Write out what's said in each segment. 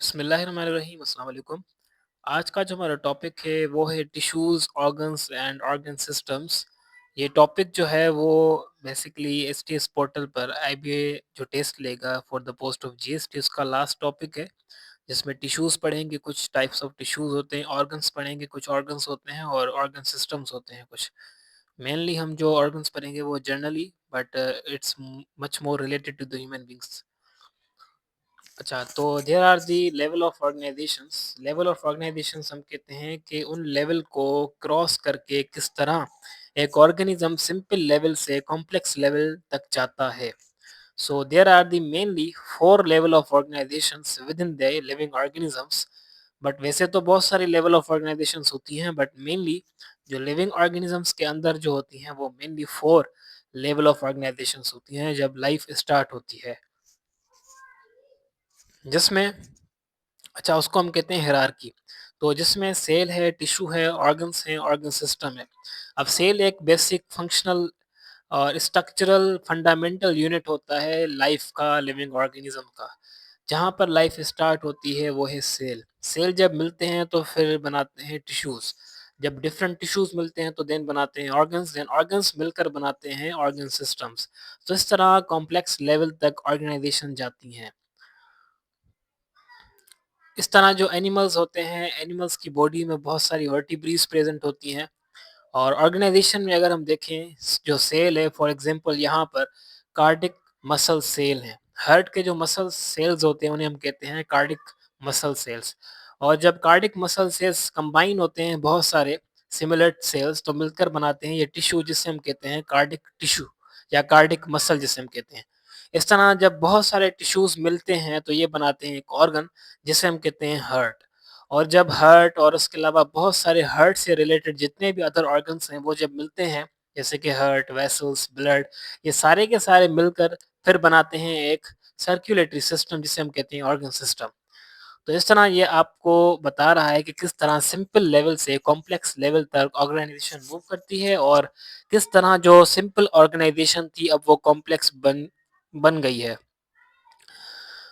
बिस्मिल्लाहिर्रहमानिर्रहीम, अस्सलाम वालेकुम। आज का जो हमारा टॉपिक है वो है tissues, organs and organ systems. ये टॉपिक जो है वो बेसिकली एसटीएस पोर्टल पर आईबीए जो टेस्ट लेगा for the post of GST उसका लास्ट टॉपिक है, जिसमें टिश्यूज़ पढ़ेंगे, कुछ टाइप्स ऑफ टिश्यूज़ होते हैं, ऑर्गन्स पढ़ेंगे, कुछ ऑर्गन्स होते हैं और ऑर्गन सिस्टम्स होते हैं कुछ। मेनली हम जो ऑर्गन्स पढ़ेंगे वो generally but it's much more related to the human beings. अच्छा, तो there are the level of organisations. Level of organisations हम कहते हैं कि उन लेवल को क्रॉस करके किस तरह एक ऑर्गेनिज्म सिंपल लेवल से कॉम्प्लेक्स लेवल तक जाता है। So there are the mainly 4 level of organisations within the living organisms. But वैसे तो बहुत सारी लेवल ऑफ ऑर्गेनाइजेशंस होती हैं, बट मेनली जो लिविंग ऑर्गेनिजम्स के अंदर जो होती हैं वो मेनली 4 लेवल ऑफ ऑर्गेनाइजेशंस होती हैं जब लाइफ स्टार्ट होती है, जिसमें अच्छा उसको हम कहते हैं हायरार्की। तो जिसमें सेल है, टिश्यू है, ऑर्गन्स हैं, ऑर्गन सिस्टम है। अब सेल एक बेसिक फंक्शनल और स्ट्रक्चरल फंडामेंटल यूनिट होता है लाइफ का, लिविंग ऑर्गेनिज्म का। जहाँ पर लाइफ स्टार्ट होती है वो है सेल। सेल जब मिलते हैं तो फिर बनाते हैं टिश्यूज़। जब डिफरेंट टिश्यूज़ मिलते हैं तो देन बनाते हैं ऑर्गन्स, देन ऑर्गन्स मिलकर बनाते हैं ऑर्गन सिस्टम्स। तो इस तरह कॉम्प्लेक्स लेवल तक ऑर्गेनाइजेशन जाती हैं। इस तरह जो एनिमल्स होते हैं, एनिमल्स की बॉडी में बहुत सारी वर्टिब्रीज प्रेजेंट होती हैं। और ऑर्गेनाइजेशन में अगर हम देखें, जो सेल है फॉर एग्जांपल यहाँ पर कार्डिक मसल सेल हैं। हार्ट के जो मसल सेल्स होते हैं उन्हें हम कहते हैं कार्डिक मसल सेल्स। और जब कार्डिक मसल सेल्स कंबाइन होते हैं बहुत सारे सिमिलर सेल्स तो मिलकर बनाते हैं ये टिश्यू, जिसे हम कहते हैं कार्डिक टिश्यू या कार्डिक मसल जिसे हम कहते हैं। इस तरह जब बहुत सारे टिश्यूज मिलते हैं तो ये बनाते हैं एक ऑर्गन, जिसे हम कहते हैं हार्ट। और जब हार्ट और उसके अलावा बहुत सारे हार्ट से रिलेटेड जितने भी अदर ऑर्गन्स हैं वो जब मिलते हैं, जैसे कि हार्ट, वेसल्स, ब्लड, ये सारे के सारे मिलकर फिर बनाते हैं एक सर्कुलेटरी सिस्टम, जिसे हम कहते हैं ऑर्गन सिस्टम। तो इस तरह ये आपको बता रहा है कि किस तरह सिंपल लेवल से कॉम्प्लेक्स लेवल तक ऑर्गेनाइजेशन मूव करती है और किस तरह जो सिंपल ऑर्गेनाइजेशन थी अब वो कॉम्प्लेक्स बन बन गई है।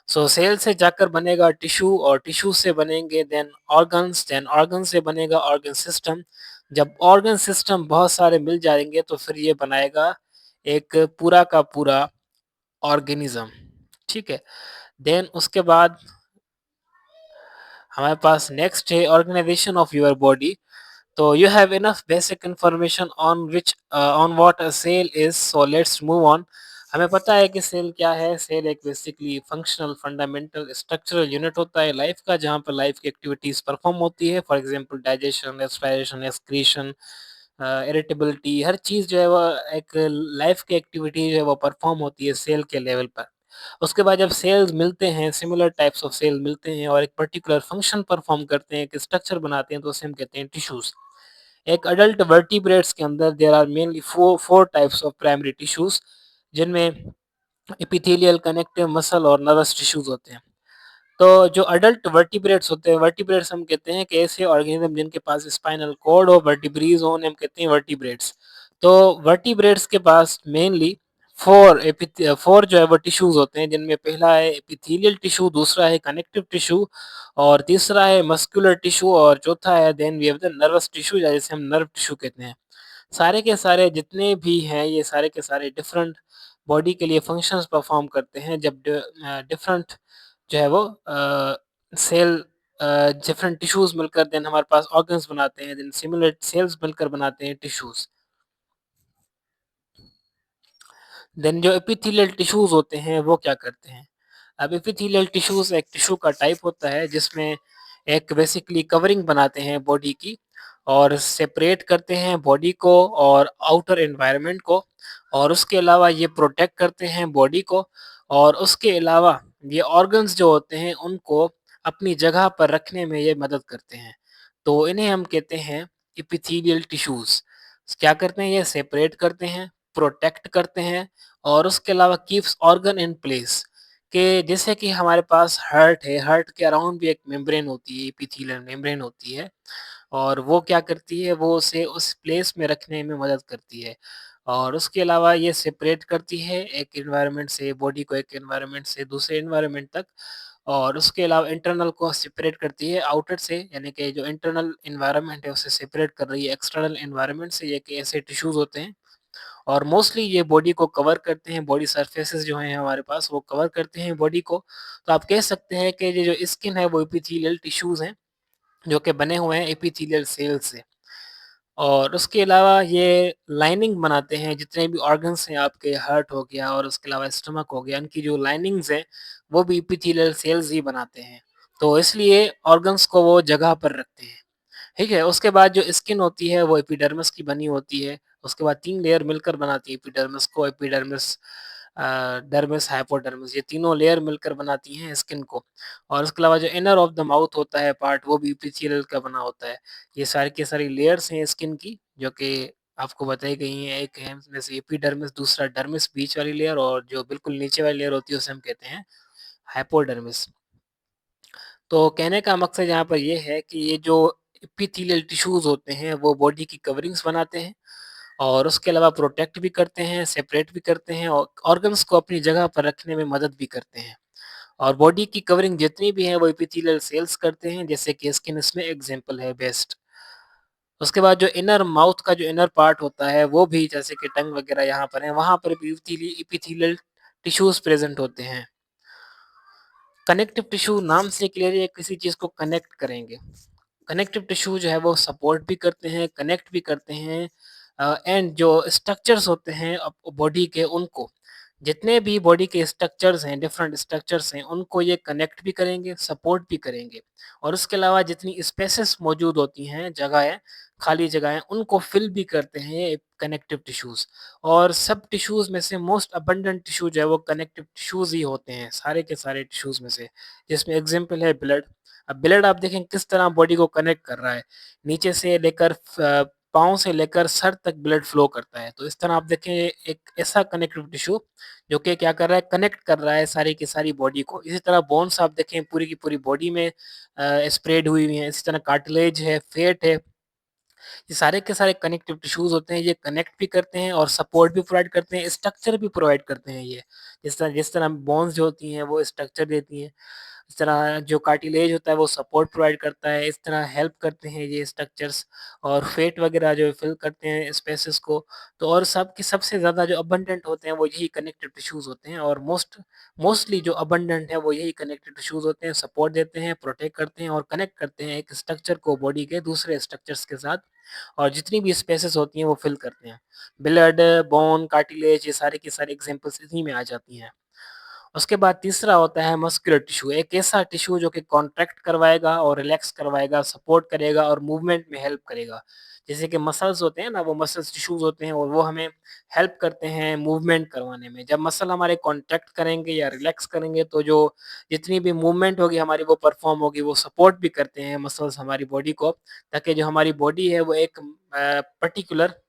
सो सेल से जाकर बनेगा टिश्यू और टिश्यू से बनेंगे देन ऑर्गन से बनेगा ऑर्गन सिस्टम। जब ऑर्गन सिस्टम बहुत सारे मिल जाएंगे तो फिर ये बनाएगा एक पूरा का पूरा ऑर्गेनिज्म। ठीक है, देन उसके बाद हमारे पास नेक्स्ट है ऑर्गेनाइजेशन ऑफ योर बॉडी। तो you have enough basic information on which on what a cell is, so let's move on। हमें पता है कि सेल क्या है। सेल एक basically functional fundamental structural unit होता है लाइफ का, जहाँ पर लाइफ की एक्टिविटीज परफॉर्म होती है। For example digestion, respiration, excretion, irritability, हर चीज़ जो है वो एक लाइफ की एक्टिविटी जो है वो परफॉर्म होती है सेल के लेवल पर। उसके बाद जब सेल्स मिलते हैं, सिमिलर टाइप्स ऑफ सेल मिलते हैं और एक पर्टिकुलर फंक्शन परफॉर्म करते हैं, एक स्ट्रक्चर बनाते हैं, तो उसे हम कहते हैं टिश्यूज। एक अडल्ट वर्टिब्रेट्स के अंदर there are mainly four types of primary tissues, जिनमें एपिथेलियल, कनेक्टिव, मसल और नर्वस टिश्यूज होते हैं। तो जो अडल्ट वर्टिब्रेट्स होते हैं, वर्टिब्रेट्स हम कहते हैं कि ऐसे ऑर्गेनिज्म जिनके पास स्पाइनल कॉर्ड हो, वर्टिब्रीज हो, उन्हें हम कहते हैं वर्टिब्रेट्स। तो वर्टिब्रेट्स के पास मेनली फोर जो है वो टिश्यूज होते हैं, जिनमें पहला है एपिथेलियल टिश्यू, दूसरा है कनेक्टिव टिश्यू और तीसरा है मस्कुलर टिश्यू और चौथा है then we have the nervous tissue, जिसे हम नर्व टिश्यू कहते हैं। सारे के सारे जितने भी हैं ये सारे के सारे डिफरेंट बॉडी के लिए फंक्शंस परफॉर्म करते हैं। जब डिफरेंट जो है वो सेल डिफरेंट टिश्यूज मिलकर देन हमारे पास ऑर्गन्स बनाते हैं, देन सिमिलर सेल्स मिलकर बनाते हैं टिश्यूज। देन जो एपिथेलियल टिश्यूज होते हैं वो क्या करते हैं। अब एपिथेलियल टिश्यूज एक टिश्यू का टाइप होता है जिसमें एक बेसिकली कवरिंग बनाते हैं बॉडी की और सेपरेट करते हैं बॉडी को और आउटर एनवायरनमेंट को, और उसके अलावा ये प्रोटेक्ट करते हैं बॉडी को, और उसके अलावा ये ऑर्गन्स जो होते हैं उनको अपनी जगह पर रखने में ये मदद करते हैं। तो इन्हें हम कहते हैं एपिथेलियल टिश्यूज। क्या करते हैं, ये सेपरेट करते हैं, प्रोटेक्ट करते हैं और उसके अलावा कीप्स ऑर्गन इन प्लेस। कि जैसे कि हमारे पास हार्ट है, हार्ट के अराउंड भी एक मेम्ब्रेन होती है, एपिथेलियल मेम्ब्रेन होती है, और वो क्या करती है, वो उसे उस प्लेस में रखने में मदद करती है। और उसके अलावा ये सेपरेट करती है एक एनवायरनमेंट से, बॉडी को एक एनवायरनमेंट से दूसरे एनवायरनमेंट तक। और उसके अलावा इंटरनल को सेपरेट करती है आउटर से, यानी कि जो इंटरनल एनवायरनमेंट है उसे सेपरेट कर रही है एक्सटर्नल एनवायरनमेंट से। ये कि ऐसे टिश्यूज़ होते हैं और मोस्टली ये बॉडी को कवर करते हैं, बॉडी सरफेसेस जो हैं हमारे पास वो कवर करते हैं बॉडी को। तो आप कह सकते हैं कि ये जो स्किन है वो एपिथेलियल टिश्यूज़ हैं, जो कि बने हुए हैं एपिथेलियल सेल से। और उसके अलावा ये लाइनिंग बनाते हैं, जितने भी ऑर्गन्स हैं आपके, हार्ट हो गया और उसके अलावा स्टमक हो गया, इनकी जो लाइनिंग्स हैं वो भी एपिथेलियल सेल्स ही बनाते हैं। तो इसलिए ऑर्गन्स को वो जगह पर रखते हैं। ठीक है? उसके बाद जो स्किन होती है वो एपिडर्मिस की बनी होती है। उसके बाद 3 लेयर मिलकर बनाती है एपिडर्मिस को। एपिडर्मिस, डर्मिस, हाइपोडर्मिस, ये तीनों लेयर मिलकर बनाती हैं स्किन को। और उसके अलावा जो इनर ऑफ द माउथ होता है पार्ट, वो भी एपिथेलियल का बना होता है। ये सारी की सारी लेयर्स हैं स्किन की, जो कि आपको बताई गई हैं। एक है इसमें से एपिडर्मिस, दूसरा डर्मिस बीच वाली लेयर, और जो बिल्कुल नीचे वाली लेयर होती है उसे हम कहते हैं हाइपोडर्मिस। तो कहने का मकसद यहाँ पर ये है कि ये जो एपिथेलियल टिश्यूज़ होते हैं वो बॉडी की कवरिंग्स बनाते हैं और उसके अलावा प्रोटेक्ट भी करते हैं, सेपरेट भी करते हैं और ऑर्गन्स को अपनी जगह पर रखने में मदद भी करते हैं। और बॉडी की कवरिंग जितनी भी है वो एपिथेलियल सेल्स करते हैं, जैसे कि स्किन इसमें एग्जांपल है बेस्ट। उसके बाद जो इनर माउथ का जो इनर पार्ट होता है वो भी, जैसे कि टंग वगैरह यहाँ पर है, वहाँ पर भी एपिथेलियल टिश्यूज़ प्रेज़ेंट होते हैं। कनेक्टिव टिश्यू नाम से क्लियर है, किसी चीज़ को कनेक्ट करेंगे। कनेक्टिव टिश्यू जो है वो सपोर्ट भी करते हैं, कनेक्ट भी करते हैं, एंड जो स्ट्रक्चर्स होते हैं बॉडी के, उनको, जितने भी बॉडी के स्ट्रक्चर्स हैं, डिफरेंट स्ट्रक्चर्स हैं, उनको ये कनेक्ट भी करेंगे, सपोर्ट भी करेंगे। और उसके अलावा जितनी स्पेसेस मौजूद होती हैं, जगहें, खाली जगहें, उनको फिल भी करते हैं ये कनेक्टिव टिश्यूज़। और सब टिश्यूज़ में से मोस्ट अबंडेंट टिश्यू जो है वो कनेक्टिव टिश्यूज़ ही होते हैं, सारे के सारे टिश्यूज़ में से, जिसमें एग्जांपल है ब्लड। अब ब्लड आप देखें किस तरह बॉडी को कनेक्ट कर रहा है, नीचे से लेकर पाँव से लेकर सर तक ब्लड फ्लो करता है। तो इस तरह आप देखें एक ऐसा कनेक्टिव टिश्यू जो कि क्या कर रहा है, कनेक्ट कर रहा है सारी की सारी बॉडी को। इसी तरह बोन्स आप देखें पूरी की पूरी बॉडी में स्प्रेड हुई हुई हैं। इसी तरह कार्टिलेज है, फैट है, ये सारे के सारे कनेक्टिव टिश्यूज़ होते हैं। ये कनेक्ट भी करते हैं और सपोर्ट भी प्रोवाइड करते हैं, स्ट्रक्चर भी प्रोवाइड करते हैं ये। जिस तरह बोन्स जो होती हैं वो स्ट्रक्चर देती हैं, इस तरह जो कार्टिलेज होता है वो सपोर्ट प्रोवाइड करता है, इस तरह हेल्प करते हैं ये स्ट्रक्चर्स। और फैट वगैरह जो फिल करते हैं स्पेसेस को। तो और सबसे ज़्यादा जो अबंडेंट होते हैं वो यही कनेक्टिव टिश्यूज़ होते हैं, और मोस्टली जो अबंडेंट है वो यही कनेक्टिव टिश्यूज़ होते हैं। सपोर्ट देते हैं, प्रोटेक्ट करते हैं और कनेक्ट करते हैं एक स्ट्रक्चर को बॉडी के दूसरे स्ट्रक्चर्स के साथ, और जितनी भी स्पेसेस होती हैं वो फिल करते हैं। ब्लड, बोन, कार्टिलेज, ये सारे की सारी एग्ज़ाम्पल्स इन्हीं में आ जाती हैं। उसके बाद तीसरा होता है मस्कुलर टिश्यू, एक ऐसा टिश्यू जो कि कॉन्ट्रैक्ट करवाएगा और रिलैक्स करवाएगा, सपोर्ट करेगा और मूवमेंट में हेल्प करेगा। जैसे कि मसल्स होते हैं ना, वो मसल्स टिश्यूज़ होते हैं और वो हमें हेल्प करते हैं मूवमेंट करवाने में। जब मसल हमारे कॉन्ट्रैक्ट करेंगे या रिलैक्स करेंगे तो जो जितनी भी मूवमेंट होगी हमारी वो परफ़ॉर्म होगी, वो सपोर्ट भी करते हैं मसल्स हमारी बॉडी को, ताकि जो हमारी बॉडी है वो एक पर्टिकुलर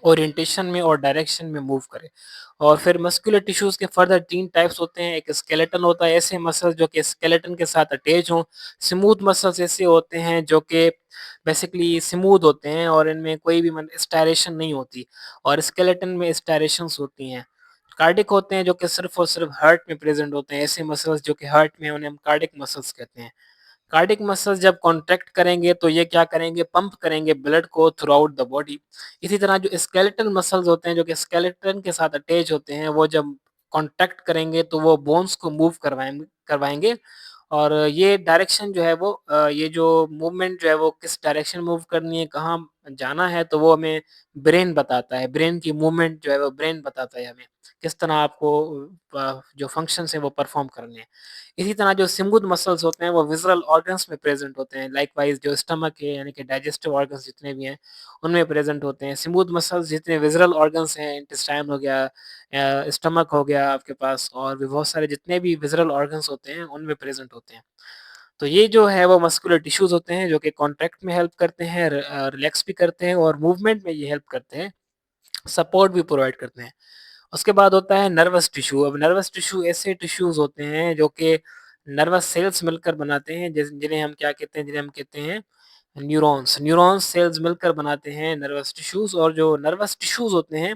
ओरिएंटेशन में और डायरेक्शन में मूव करे। और फिर मस्कुलर टिश्यूज़ के फर्दर 3 टाइप्स होते हैं। एक स्केलेटन होता है, ऐसे मसल्स जो कि स्केलेटन के साथ अटैच हों। स्मूथ मसल्स ऐसे होते हैं जो कि बेसिकली स्मूथ होते हैं और इनमें कोई भी स्टायरेशन नहीं होती, और स्केलेटन में स्टायरेशंस होती हैं। कार्डिक होते हैं जो कि सिर्फ़ और सिर्फ़ हार्ट में प्रेज़ेंट होते हैं। ऐसे मसल्स जो कि हार्ट में हैं उन्हें हम कार्डिक मसल्स कहते हैं। कार्डिक मसल्स जब कॉन्ट्रैक्ट करेंगे तो ये क्या करेंगे, पंप करेंगे ब्लड को थ्रू आउट द बॉडी। इसी तरह जो स्केलेटल मसल्स होते हैं जो कि स्केलेटन के साथ अटैच होते हैं, वो जब कॉन्ट्रैक्ट करेंगे तो वो बोन्स को मूव करवाएँगे करवाएँगे। और ये डायरेक्शन जो है वो ये जो मूवमेंट जो है वो किस डायरेक्शन मूव करनी है, कहाँ जाना है, तो वो हमें ब्रेन बताता है। ब्रेन की मूवमेंट जो है वो ब्रेन बताता है हमें, किस तरह आपको जो फंक्शंस हैं वो परफ़ॉर्म करने हैं। इसी तरह जो स्मूथ मसल्स होते हैं वो विज़ुअल ऑर्गन्स में प्रेज़ेंट होते हैं। लाइकवाइज़ जो स्टमक है, यानी कि डाइजेस्टिव ऑर्गन्स जितने भी हैं, उनमें प्रेज़ेंट होते हैं। स्मूथ मसल्स जितने विज़ुअल ऑर्गन्स हैं, इंटेस्टाइन हो गया, स्टमक हो गया आपके पास, और भी बहुत सारे जितने भी विज़ुअल ऑर्गन्स होते हैं, उनमें प्रेज़ेंट होते हैं। तो ये जो है वो मस्कुलर टिश्यूज़ होते हैं जो कि कॉन्ट्रैक्ट में हेल्प करते हैं, रिलैक्स भी करते हैं और मूवमेंट में ये हेल्प करते हैं, सपोर्ट भी प्रोवाइड करते हैं। उसके बाद होता है नर्वस टिश्यू। अब नर्वस टिश्यू ऐसे टिश्यूज़ होते हैं जो कि नर्वस सेल्स मिलकर बनाते हैं, जिन्हें हम क्या कहते हैं, जिन्हें हम कहते हैं न्यूरॉन्स। न्यूरॉन्स सेल्स मिलकर बनाते हैं नर्वस टिश्यूज़, और जो नर्वस टिश्यूज़ होते हैं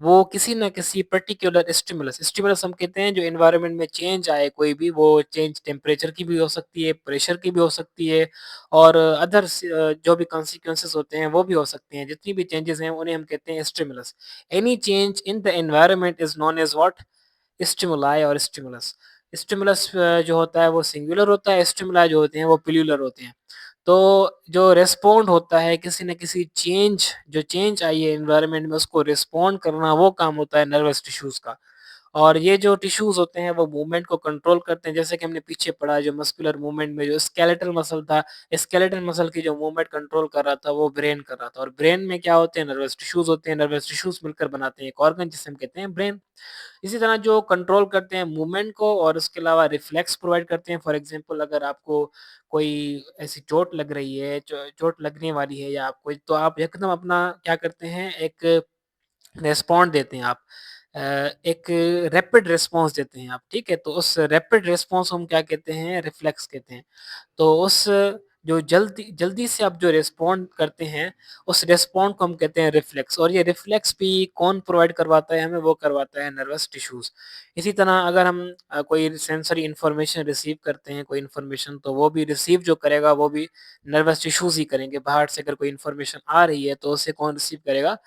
वो किसी न किसी पर्टिकुलर स्टिमुलस स्टिमुलस हम कहते हैं जो एनवायरनमेंट में चेंज आए कोई भी, वो चेंज टेम्परेचर की भी हो सकती है, प्रेशर की भी हो सकती है और जो भी कॉन्सिक्वेंसेस होते हैं वो भी हो सकते हैं। जितनी भी चेंजेस हैं उन्हें हम कहते हैं stimulus. Any change in the environment is known as what? Stimuli और स्टिमुलस। स्टिमुलस जो होता है वो सिंगुलर होता है, स्टिमुलाई जो होते हैं वो प्लूरल होते हैं। तो जो रिस्पॉन्ड होता है किसी न किसी चेंज, जो चेंज आई है एनवायरनमेंट में उसको रिस्पॉन्ड करना, वो काम होता है नर्वस टिश्यूज़ का। और ये जो टिश्यूज़ होते हैं वो मूवमेंट को कंट्रोल करते हैं। जैसे कि हमने पीछे पढ़ा जो मस्कुलर मूवमेंट में जो स्केलेटल मसल था, स्केलेटल मसल की जो मूवमेंट कंट्रोल कर रहा था वो ब्रेन कर रहा था। और ब्रेन में क्या होते हैं? नर्वस टिश्यूज़ होते हैं। नर्वस टिश्यूज़ मिलकर बनाते हैं एक ऑर्गन जिसे हम कहते हैं ब्रेन। इसी तरह जो कंट्रोल करते हैं मूवमेंट को और उसके अलावा रिफ्लेक्स प्रोवाइड करते हैं। फॉर एग्जांपल अगर आपको कोई ऐसी चोट लग रही है, चोट लगने वाली है या आपको, तो आप एकदम अपना क्या करते हैं, एक रिस्पॉन्ड देते हैं आप। एक रैपिड रिस्पॉन्स देते हैं आप, ठीक है? तो उस रैपिड रिस्पॉन्स को हम क्या कहते हैं? रिफ्लेक्स कहते हैं। तो उस जो जल्दी जल्दी से आप जो रिस्पॉन्ड करते हैं, उस रिस्पॉन्ड को हम कहते हैं रिफ्लेक्स। और ये रिफ्लेक्स भी कौन प्रोवाइड करवाता है हमें? वो करवाता है नर्वस टिश्यूज़। इसी तरह अगर हम कोई सेंसरी इन्फॉर्मेशन रिसीव करते हैं, कोई इन्फॉर्मेशन, तो वो भी रिसीव जो करेगा वो भी नर्वस टिश्यूज़ ही करेंगे। बाहर से अगर कोई इन्फॉर्मेशन आ रही है तो उसे कौन रिसीव करेगा?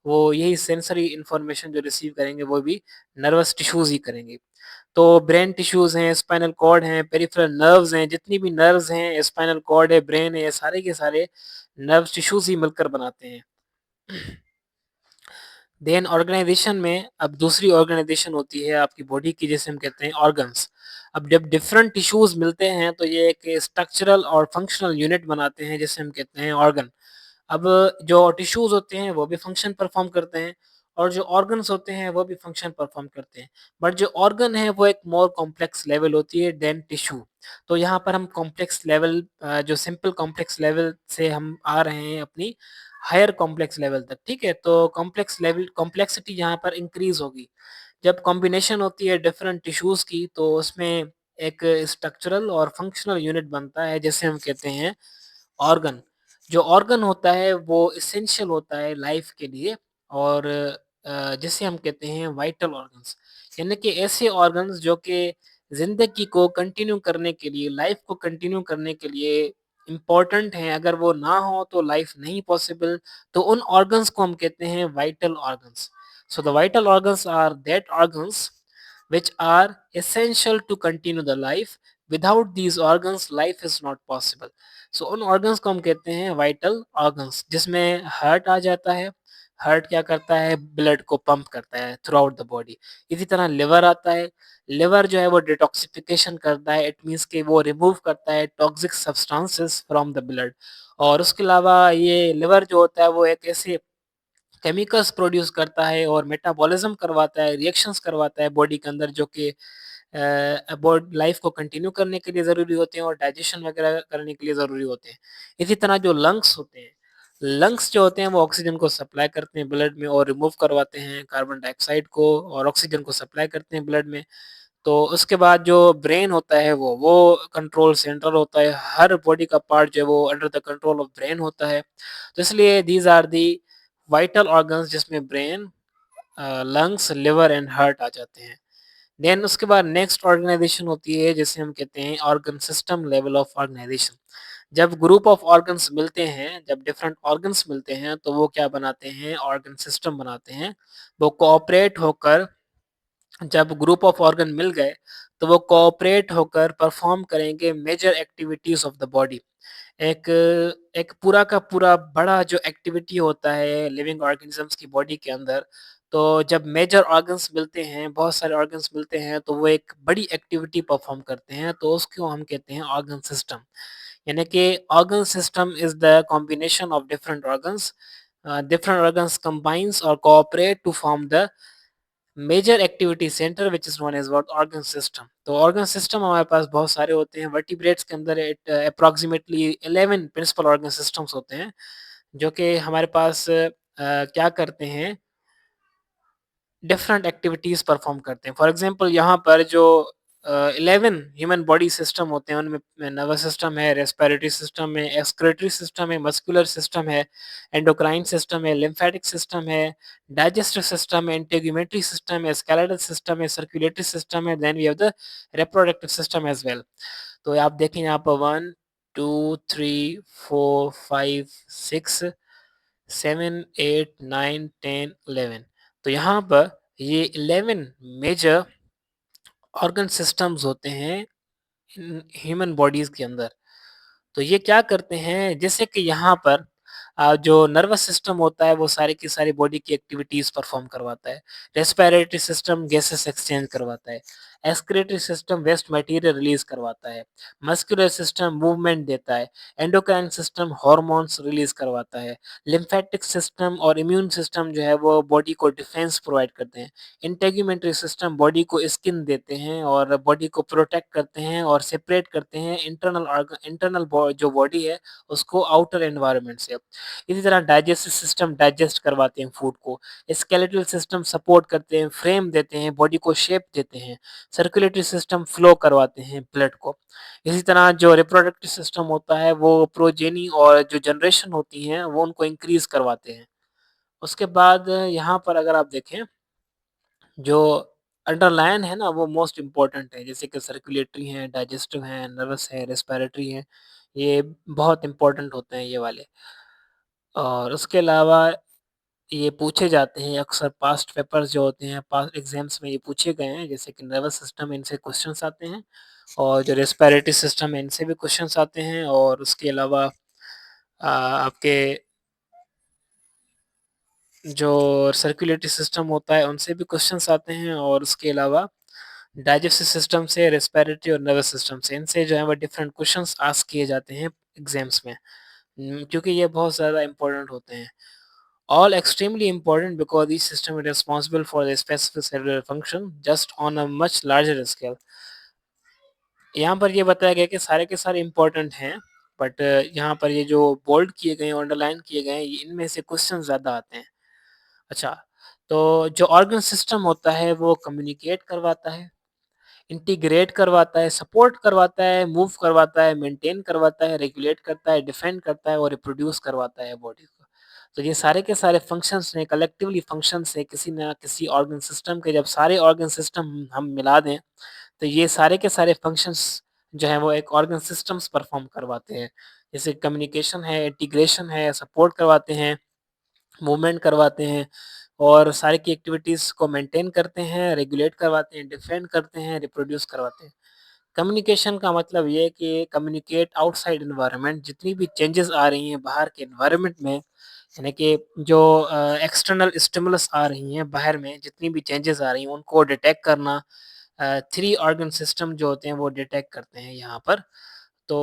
वो यही सेंसरी इन्फॉर्मेशन जो रिसीव करेंगे वो भी नर्वस टिश्यूज़ ही करेंगे। तो ब्रेन टिश्यूज़ हैं, स्पाइनल कॉर्ड हैं, पेरिफेरल नर्व्स हैं, जितनी भी नर्व्स हैं, स्पाइनल कॉर्ड है, ब्रेन है, ये सारे के सारे नर्व टिश्यूज़ ही मिलकर बनाते हैं। देन ऑर्गेनाइजेशन में अब दूसरी ऑर्गेनाइजेशन होती है आपकी बॉडी की, जिसे हम कहते हैं ऑर्गन्स। अब जब डिफरेंट टिश्यूज़ मिलते हैं तो ये एक स्ट्रक्चरल और फंक्शनल यूनिट बनाते हैं जिसे हम कहते हैं ऑर्गन। अब जो टिश्यूज़ होते हैं वो भी फंक्शन परफ़ॉर्म करते हैं और जो ऑर्गन्स होते हैं वो भी फंक्शन परफ़ॉर्म करते हैं। बट जो ऑर्गन है वो एक मोर कॉम्प्लेक्स लेवल होती है देन टिश्यू। तो यहाँ पर हम कॉम्प्लेक्स लेवल, जो सिंपल कॉम्प्लेक्स लेवल से हम आ रहे हैं अपनी हायर कॉम्प्लेक्स लेवल तक, ठीक है? तो कॉम्प्लेक्स लेवल, कॉम्प्लेक्सिटी यहाँ पर इंक्रीज़ होगी। जब कॉम्बिनेशन होती है डिफरेंट टिश्यूज़ की तो उसमें एक स्ट्रक्चरल और फंक्शनल यूनिट बनता है जिसे हम कहते हैं ऑर्गन। जो ऑर्गन होता है वो एसेंशियल होता है लाइफ के लिए और जिसे हम कहते हैं वाइटल ऑर्गन्स। यानी कि ऐसे ऑर्गन्स जो कि ज़िंदगी को कंटिन्यू करने के लिए, लाइफ को कंटिन्यू करने के लिए इम्पोर्टेंट हैं। अगर वो ना हो तो लाइफ नहीं पॉसिबल। तो उन ऑर्गन्स को हम कहते हैं vital organs. So the vital organs are that organs which are essential to continue the life. Without these organs life is not possible. So उन organs को हम कहते हैं vital organs, जिसमें हार्ट आ जाता है। हार्ट क्या करता है? ब्लड को पंप करता है थ्रू आउट द बॉडी। इसी तरह लिवर आता है। लिवर जो है वो डिटॉक्सिफिकेशन करता है, इट मीन्स कि वो रिमूव करता है toxic substances from the blood. और उसके अलावा ये लिवर जो होता है वो एक ऐसे केमिकल्स प्रोड्यूस करता है और मेटाबॉलिज्म करवाता है, रिएक्शंस करवाता है बॉडी के अंदर, जो कि बॉड लाइफ को कंटिन्यू करने के लिए ज़रूरी होते हैं और डाइजेशन वगैरह करने के लिए ज़रूरी होते हैं। इसी तरह जो लंग्स होते हैं, लंग्स जो होते हैं वो ऑक्सीजन को सप्लाई करते हैं ब्लड में और रिमूव करवाते हैं कार्बन डाइऑक्साइड को और ऑक्सीजन को सप्लाई करते हैं ब्लड में। तो उसके बाद जो ब्रेन होता है वो कंट्रोल सेंटर होता है। हर बॉडी का पार्ट जो है वो under the control of brain होता है। तो इसलिए these are the vital organs जिसमें brain, lungs, liver and heart आ जाते हैं। देन उसके बाद नेक्स्ट ऑर्गेनाइजेशन होती है जिसे हम कहते हैं organ system level of organisation. जब ग्रुप ऑफ ऑर्गन्स मिलते हैं, जब डिफरेंट ऑर्गन्स मिलते हैं तो वो क्या बनाते हैं? ऑर्गन सिस्टम बनाते हैं। वो कोऑपरेट होकर, जब ग्रुप ऑफ ऑर्गन मिल गए तो वो कोऑपरेट होकर परफॉर्म करेंगे major activities of the body. एक एक पूरा का पूरा बड़ा जो एक्टिविटी होता है लिविंग ऑर्गेनिजम्स की बॉडी के अंदर, तो जब मेजर ऑर्गन्स मिलते हैं, बहुत सारे ऑर्गन्स मिलते हैं तो वो एक बड़ी एक्टिविटी परफॉर्म करते हैं, तो उसको हम कहते हैं ऑर्गन सिस्टम। यानी कि organ system is the combination of different organs combines और cooperate to form the major activity centre which is known as what? Organ system. तो ऑर्गन सिस्टम हमारे पास बहुत सारे होते हैं। वर्टिब्रेट्स के अंदर अप्रोक्सीमेटली 11 प्रिंसिपल ऑर्गन सिस्टम्स होते हैं जो कि हमारे पास क्या करते हैं? डिफरेंट एक्टिविटीज परफॉर्म करते हैं। फॉर एग्जांपल यहाँ पर जो 11 ह्यूमन बॉडी सिस्टम होते हैं, उनमें नर्वस सिस्टम है, रेस्पिरेटरी सिस्टम है, एक्सक्रीटरी सिस्टम है, मस्कुलर सिस्टम है, एंडोक्राइन सिस्टम है, लिम्फेटिक सिस्टम है, डाइजेस्टिव सिस्टम है, इंटेग्यूमेटरी सिस्टम है, स्केलेटल सिस्टम है, सर्कुलेटरी सिस्टम है, then we have the reproductive system as well. तो आप देखें यहाँ पर 1 2 3 4 5 6 7 8 9 10 11। तो यहाँ पर ये 11 मेजर ऑर्गन सिस्टम्स होते हैं ह्यूमन बॉडीज के अंदर। तो ये क्या करते हैं, जैसे कि यहाँ पर जो नर्वस सिस्टम होता है वो सारी की सारी बॉडी की एक्टिविटीज परफॉर्म करवाता है। रेस्पिरेटरी सिस्टम गैसेस एक्सचेंज करवाता है। Excretory system waste material release करवाता है। मस्कुलर सिस्टम मूवमेंट देता है। एंडोक्राइन सिस्टम हार्मोन्स रिलीज करवाता है। लिम्फेटिक सिस्टम और इम्यून सिस्टम जो है वो बॉडी को डिफेंस प्रोवाइड करते हैं। इंटेग्यूमेंट्री सिस्टम बॉडी को स्किन देते हैं और बॉडी को प्रोटेक्ट करते हैं और सेपरेट करते हैं इंटरनल जो बॉडी है उसको आउटर एनवायरनमेंट से। इसी तरह डाइजेस्टिव सिस्टम डाइजेस्ट करवाते हैं फूड को। स्केलेटल सिस्टम सपोर्ट करते हैं, फ्रेम देते हैं, बॉडी को शेप देते हैं। सर्कुलेटरी सिस्टम फ्लो करवाते हैं ब्लड को। इसी तरह जो रिप्रोडक्टिव सिस्टम होता है वो प्रोजेनी और जो जनरेशन होती है वो उनको इंक्रीज करवाते हैं। उसके बाद यहाँ पर अगर आप देखें, जो अंडरलाइन है ना वो मोस्ट इम्पोर्टेंट है, जैसे कि सर्कुलेटरी है, डाइजेस्टिव है, नर्वस है, रेस्पिरेटरी है, ये बहुत इम्पोर्टेंट होते हैं ये वाले। और उसके अलावा ये पूछे जाते हैं अक्सर, पास्ट पेपर्स जो होते हैं पास्ट एग्जाम्स में ये पूछे गए हैं, जैसे कि नर्वस सिस्टम इनसे क्वेश्चंस आते हैं और जो रेस्पिरेटरी सिस्टम है इनसे भी क्वेश्चंस आते हैं और उसके अलावा आपके जो सर्कुलेटरी सिस्टम होता है उनसे भी क्वेश्चंस आते हैं और उसके अलावा डाइजेस्टिव सिस्टम से, रेस्पिरेटरी और नर्वस सिस्टम से, इनसे जो है वो डिफरेंट क्वेश्चंस आस्क किए जाते हैं एग्जाम्स में। क्योंकि ये बहुत ज़्यादा इम्पोर्टेंट होते हैं। All extremely important because each system is responsible for a specific cellular function just on a much larger scale. यहाँ पर ये बताया गया कि सारे के सारे इम्पोर्टेंट हैं, बट यहाँ पर ये जो बोल्ड किए गए हैं, अंडरलाइन किए गए हैं, इनमें से क्वेश्चन ज़्यादा आते हैं। अच्छा, तो जो ऑर्गन सिस्टम होता है वो कम्युनिकेट करवाता है, इंटीग्रेट करवाता है, सपोर्ट करवाता है, मूव करवाता है, मेंटेन करवाता है, रेगुलेट करता है, डिफेंड करता है और रिप्रोड्यूस करवाता है बॉडी को। तो ये सारे के सारे फंक्शंस हैं, कलेक्टिवली फंक्शंस हैं किसी न किसी ऑर्गन सिस्टम के। जब सारे ऑर्गन सिस्टम हम मिला दें, तो ये सारे के सारे फंक्शंस जो हैं वो एक ऑर्गन सिस्टम्स परफॉर्म करवाते हैं। जैसे कम्युनिकेशन है, इंटीग्रेशन है, सपोर्ट करवाते हैं, मूवमेंट करवाते हैं और सारी की एक्टिविटीज़ को मेंटेन करते हैं, रेगुलेट करवाते हैं, डिफेंड करते हैं, रिप्रोड्यूस करवाते हैं। कम्युनिकेशन का मतलब ये है कि कम्युनिकेट आउटसाइड एनवायरनमेंट, जितनी भी चेंजेस आ रही हैं बाहर के एनवायरनमेंट में, यानी कि जो एक्सटर्नल स्टिमुलस आ रही हैं बाहर में, जितनी भी चेंजेस आ रही हैं उनको डिटेक्ट करना। 3 ऑर्गन सिस्टम जो होते हैं वो डिटेक्ट करते हैं यहाँ पर। तो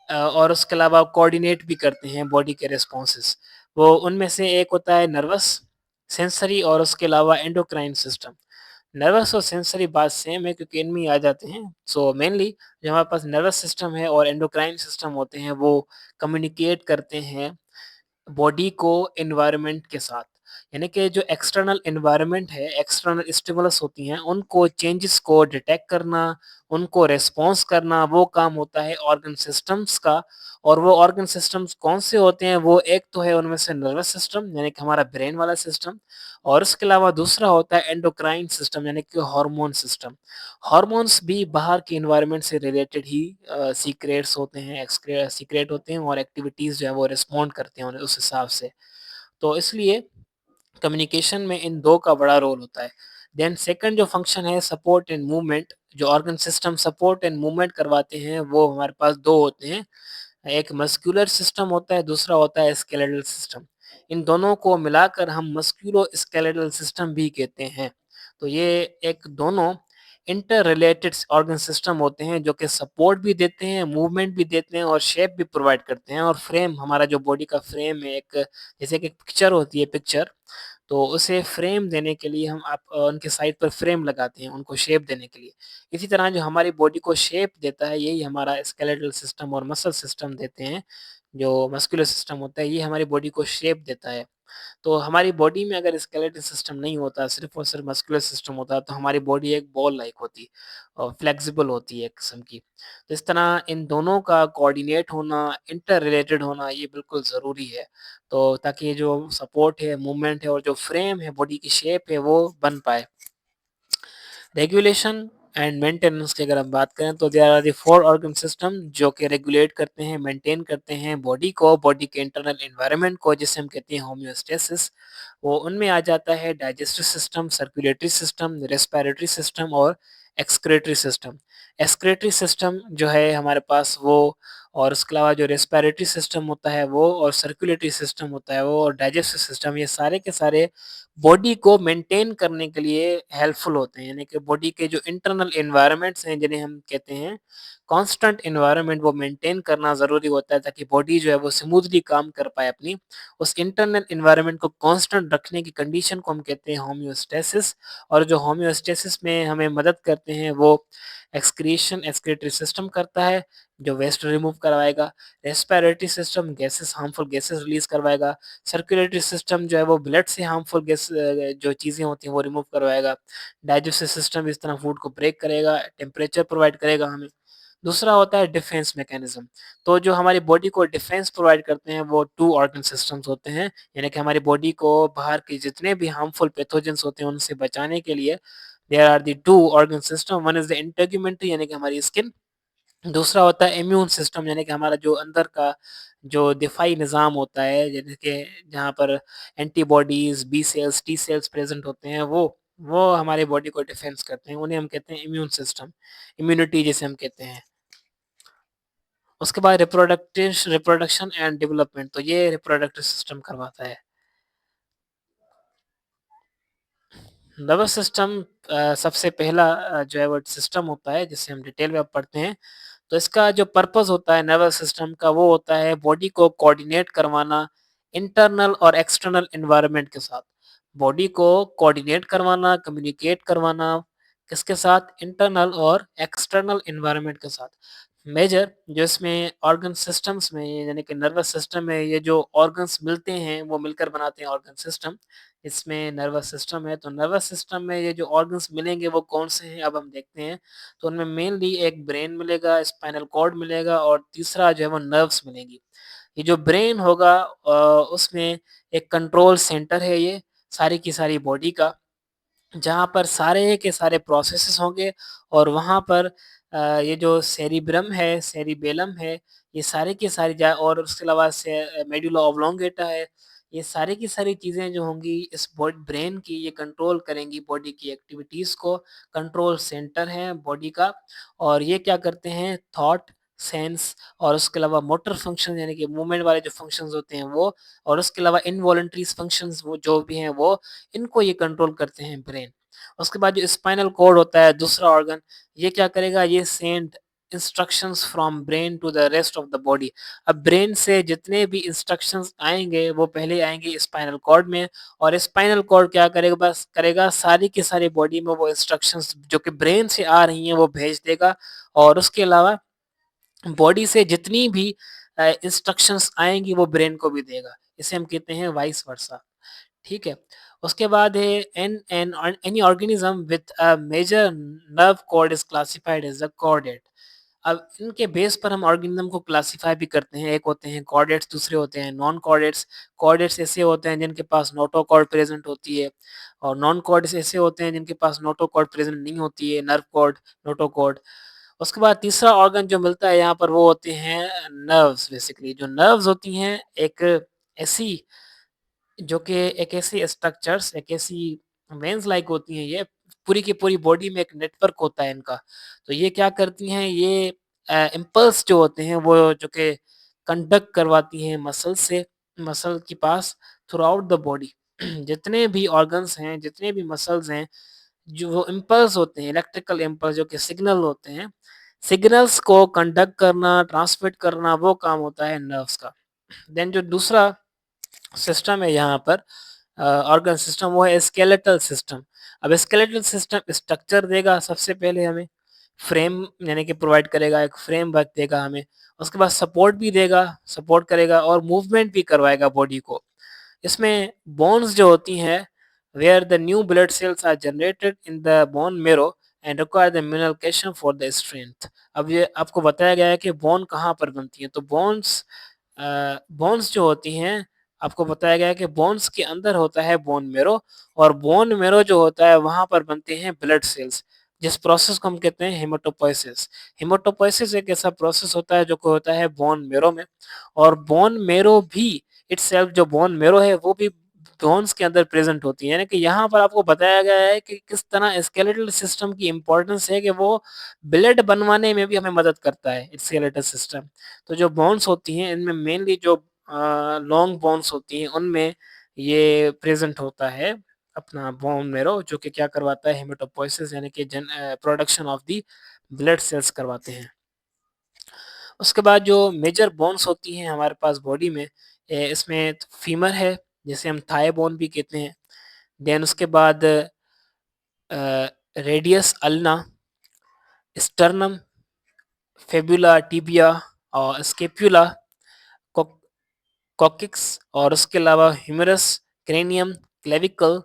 और उसके अलावा कोऑर्डिनेट भी करते हैं बॉडी के रिस्पॉन्सेस। वो उनमें से एक होता है नर्वस, सेंसरी और उसके अलावा एंडोक्राइन सिस्टम। नर्वस और सेंसरी बात सेम है क्योंकि इनमें ही आ जाते हैं। सो मेनली जो हमारे पास नर्वस सिस्टम है और एंडोक्राइन सिस्टम होते हैं वो कम्युनिकेट करते हैं बॉडी को एनवायरनमेंट के साथ। यानी कि जो एक्सटर्नल एनवायरनमेंट है, एक्सटर्नल स्टिमुलस होती हैं, उनको चेंजेस को डिटेक्ट करना, उनको रिस्पॉन्स करना, वो काम होता है ऑर्गन सिस्टम्स का। और वो ऑर्गन सिस्टम्स कौन से होते हैं, वो एक तो है उनमें से नर्वस सिस्टम यानी कि हमारा ब्रेन वाला सिस्टम, और उसके अलावा दूसरा होता है एंडोक्राइन सिस्टम यानी कि हार्मोन सिस्टम। हार्मोन्स भी बाहर के एनवायरनमेंट से रिलेटेड ही सीक्रेट्स होते हैं, सीक्रेट होते हैं और एक्टिविटीज़ जो है वो रिस्पॉन्ड करते हैं उस हिसाब से। तो इसलिए कम्युनिकेशन में इन 2 का बड़ा रोल होता है। देन सेकंड जो फंक्शन है सपोर्ट एंड मूवमेंट, जो organ system support and movement करवाते हैं वो हमारे पास 2 होते हैं। एक मस्कुलर सिस्टम होता है, दूसरा होता है स्केलेटल सिस्टम। इन दोनों को मिलाकर हम मस्कुलो स्केलेटल सिस्टम भी कहते हैं। तो ये एक दोनों इंटर रिलेटेड ऑर्गन सिस्टम होते हैं जो कि सपोर्ट भी देते हैं, मूवमेंट भी देते हैं और शेप भी प्रोवाइड करते हैं। और फ्रेम, हमारा जो बॉडी का फ्रेम है, एक जैसे कि एक पिक्चर होती है पिक्चर, तो उसे फ्रेम देने के लिए हम उनके साइड पर फ्रेम लगाते हैं उनको शेप देने के लिए। इसी तरह जो हमारी बॉडी को शेप देता है यही हमारा स्केलेटल सिस्टम और मसल सिस्टम देते हैं। जो मस्कुलर सिस्टम होता है ये हमारी बॉडी को शेप देता है। तो हमारी बॉडी में अगर स्केलेटल सिस्टम नहीं होता, सिर्फ़ और सिर्फ़ मस्कुलर सिस्टम होता, तो हमारी बॉडी एक बॉल लाइक होती और फ्लेक्सिबल होती है एक किस्म की। तो इस तरह इन दोनों का कोऑर्डिनेट होना, इंटर रिलेटेड होना ये बिल्कुल ज़रूरी है। तो ताकि ये जो सपोर्ट है, मूवमेंट है और जो फ्रेम है, बॉडी की शेप है वो बन पाए। रेगुलेशन एंड मेंटेनेंस की अगर हम बात करें तो there are the 4 organ system जो कि रेगुलेट करते हैं, मेंटेन करते हैं बॉडी को, बॉडी के इंटरनल एनवायरनमेंट को जिसे हम कहते हैं होम्योस्टेसिस। वो उनमें आ जाता है digestive system, circulatory system, respiratory system और एक्सक्रीटरी सिस्टम। एक्सक्रीटरी सिस्टम जो है हमारे पास वो और उसके अलावा जो रेस्पिरेटरी सिस्टम होता है वो और सर्कुलेटरी सिस्टम होता है वो और डाइजेस्टिव सिस्टम ये सारे के सारे बॉडी को मेंटेन करने के लिए हेल्पफुल होते हैं। यानी कि बॉडी के जो इंटरनल एनवायरनमेंट्स हैं जिन्हें हम कहते हैं कांस्टेंट एनवायरनमेंट वो मेंटेन करना ज़रूरी होता है ताकि बॉडी जो है वो स्मूथली काम कर पाए अपनी। उस इंटरनल एनवायरनमेंट को कांस्टेंट रखने की कंडीशन को हम कहते हैं होम्योस्टेसिस और जो होम्योस्टेसिस में हमें मदद करते हैं वो एक्सक्रीशन एक्सक्रीटरी सिस्टम करता है जो वेस्ट रिमूव करवाएगा। Respiratory system gases harmful gases release करवाएगा। सर्कुलेटरी सिस्टम जो है वो ब्लड से हार्मफुल गैस जो चीज़ें होती हैं वो रिमूव करवाएगा। डाइजेस्टिव सिस्टम इस तरह फूड को ब्रेक करेगा, टेम्परेचर प्रोवाइड करेगा हमें। दूसरा होता है डिफेंस मैकेनिज़्म। तो जो हमारी बॉडी को डिफेंस प्रोवाइड करते हैं वो 2 ऑर्गन सिस्टम्स होते हैं। यानी कि हमारी बॉडी को बाहर के जितने भी हार्मफुल पैथोजेन्स होते हैं उनसे बचाने के लिए there are the 2 organ system. One is the integumentary यानी कि हमारी स्किन। दूसरा होता है इम्यून सिस्टम यानी कि हमारा जो अंदर का जो दिफ़ाई निज़ाम होता है जैसे कि जहाँ पर antibodies, B cells, T cells present होते हैं वो हमारी बॉडी को डिफेंस करते हैं। उन्हें हम कहते हैं इम्यून सिस्टम, इम्यूनिटी जिसे हम कहते हैं। उसके बाद रिप्रोडक्शन एंड डेवलपमेंट तो ये रिप्रोडक्टिव सिस्टम करवाता है। नर्वस सिस्टम सबसे पहला जो है वो सिस्टम होता है जिसे हम डिटेल में अब पढ़ते हैं। तो इसका जो पर्पस होता है नर्वस सिस्टम का वो होता है बॉडी को कोऑर्डिनेट करवाना इंटरनल और एक्सटर्नल एनवायरनमेंट के साथ। बॉडी को कोऑर्डिनेट करवाना, कम्युनिकेट करवाना किसके साथ? इंटरनल और एक्सटर्नल एनवायरनमेंट के साथ। मेजर जो इसमें ऑर्गन सिस्टम्स में यानी कि नर्वस सिस्टम में ये जो ऑर्गन्स मिलते हैं वो मिलकर बनाते हैं ऑर्गन सिस्टम। इसमें नर्वस सिस्टम है तो नर्वस सिस्टम में ये जो ऑर्गन्स मिलेंगे वो कौन से हैं अब हम देखते हैं। तो उनमें मेनली एक ब्रेन मिलेगा, स्पाइनल कॉर्ड मिलेगा और तीसरा जो है वो नर्व्स मिलेंगी। ये जो ब्रेन होगा उसमें एक कंट्रोल सेंटर है ये सारी की सारी बॉडी का। जहाँ पर सारे के सारे प्रोसेसेस होंगे और वहाँ पर ये जो सेरिब्रम है, सेरिबेलम है, ये सारी की सारी जा और उसके अलावा से मेडुला ऑब्लोंगेटा है, ये सारी की सारी चीज़ें जो होंगी इस ब्रेन की ये कंट्रोल करेंगी बॉडी की एक्टिविटीज़ को, कंट्रोल सेंटर है बॉडी का और ये क्या करते हैं थॉट, सेंस और उसके अलावा मोटर फंक्शन यानी कि मूवमेंट वाले जो फंक्शंस होते हैं वो और उसके अलावा इनवॉलंटरी फंक्शंस वो जो भी हैं वो इनको ये कंट्रोल करते हैं ब्रेन। उसके बाद जो स्पाइनल कॉर्ड होता है दूसरा ऑर्गन, ये क्या करेगा ये send instructions from brain to the rest of the body. अब ब्रेन से जितने भी इंस्ट्रक्शंस आएँगे वो पहले आएँगे स्पाइनल कॉर्ड में और स्पाइनल कॉर्ड क्या करेगा बस करेगा सारी की सारी बॉडी में वो इंस्ट्रक्शंस जो कि ब्रेन से आ रही हैं वो भेज देगा और उसके अलावा बॉडी से जितनी भी इंस्ट्रक्शंस आएँगी वो ब्रेन को भी देगा। इसे हम कहते हैं वाइस वर्सा। ठीक है। उसके बाद है any organism with a major nerve cord is classified as a chordate. अब इनके बेस पर हम ऑर्गेनिज्म को क्लासिफाई भी करते हैं। एक होते हैं कॉर्डेट्स, दूसरे होते हैं नॉन कॉर्डेट्स। कॉर्डेट्स ऐसे होते हैं जिनके पास नोटोकॉर्ड प्रेज़ेंट होती है और नॉन कॉर्ड्स ऐसे होते हैं जिनके पास नोटोकॉर्ड प्रेज़ेंट नहीं होती है, नर्व कॉर्ड, नोटोकॉर्ड। उसके बाद तीसरा ऑर्गन जो मिलता है यहाँ पर वो होते हैं नर्व्स बेसिकली। जो नर्व्स होती हैं एक ऐसी जो कि एक ऐसी स्ट्रक्चर्स, एक ऐसी वेन्स लाइक होती हैं ये, पूरी की पूरी बॉडी में एक नेटवर्क होता है इनका। तो ये क्या करती हैं ये इम्पल्स जो होते हैं वो जो कि कंडक्ट करवाती हैं मसल से, मसल के पास थ्रूआउट द बॉडी। जितने भी ऑर्गन्स हैं, जितने भी मसल्स हैं, जो इम्पल्स होते हैं, इलेक्ट्रिकल इम्पल्स जो कि सिग्नल होते हैं, सिग्नल्स को कंडक्ट करना, ट्रांसमिट करना वो काम होता है नर्व्स का। देन जो दूसरा सिस्टम है यहाँ पर ऑर्गन सिस्टम वो है स्केलेटल सिस्टम। अब स्केलेटल सिस्टम स्ट्रक्चर देगा सबसे पहले हमें, फ्रेम यानी कि प्रोवाइड करेगा, एक फ्रेमवर्क देगा हमें। उसके बाद सपोर्ट भी देगा, सपोर्ट करेगा और मूवमेंट भी करवाएगा बॉडी को। इसमें बोन्स जो होती हैं where the new blood cells are generated in the bone marrow and require the mineral calcium for the strength. अब ये आपको बताया गया है कि बोन कहाँ पर बनती है, तो बोन्स जो होती हैं आपको बताया गया है कि बोन्स के अंदर होता है बोन मेरो, और बोन मेरो जो होता है वहां पर बनते हैं ब्लड सेल्स, जिस प्रोसेस को हम कहते हैं हेमाटोपोइसिस। हेमाटोपोइसिस एक ऐसा प्रोसेस होता है जो कि होता है बोन मेरो में, और बोन मेरो भी इटसेल्फ जो बोन मेरो है वो भी बोन्स के अंदर प्रेजेंट होती है, यानी कि यहाँ पर आपको बताया गया है कि किस तरह स्केलेटल सिस्टम की इंपॉर्टेंस है कि वो ब्लड बनवाने में भी हमें मदद करता है स्केलेटल सिस्टम। तो जो बोन्स होती हैं इनमें मेनली जो लॉन्ग बोन्स होती हैं उनमें ये प्रेजेंट होता है अपना बोन मेरो, जो कि क्या करवाता है हेमेटोपोइसिस यानी कि production of the blood cells करवाते हैं। उसके बाद जो मेजर बोन्स होती हैं हमारे पास बॉडी में, इसमें फीमर है जिसे हम थाई बोन भी कहते हैं। देन उसके बाद radius ulna, sternum, fabula, tibia और स्केप्युला, कॉकिक्स, और उसके अलावा ह्यूमरस, क्रेनियम, क्लेविकल,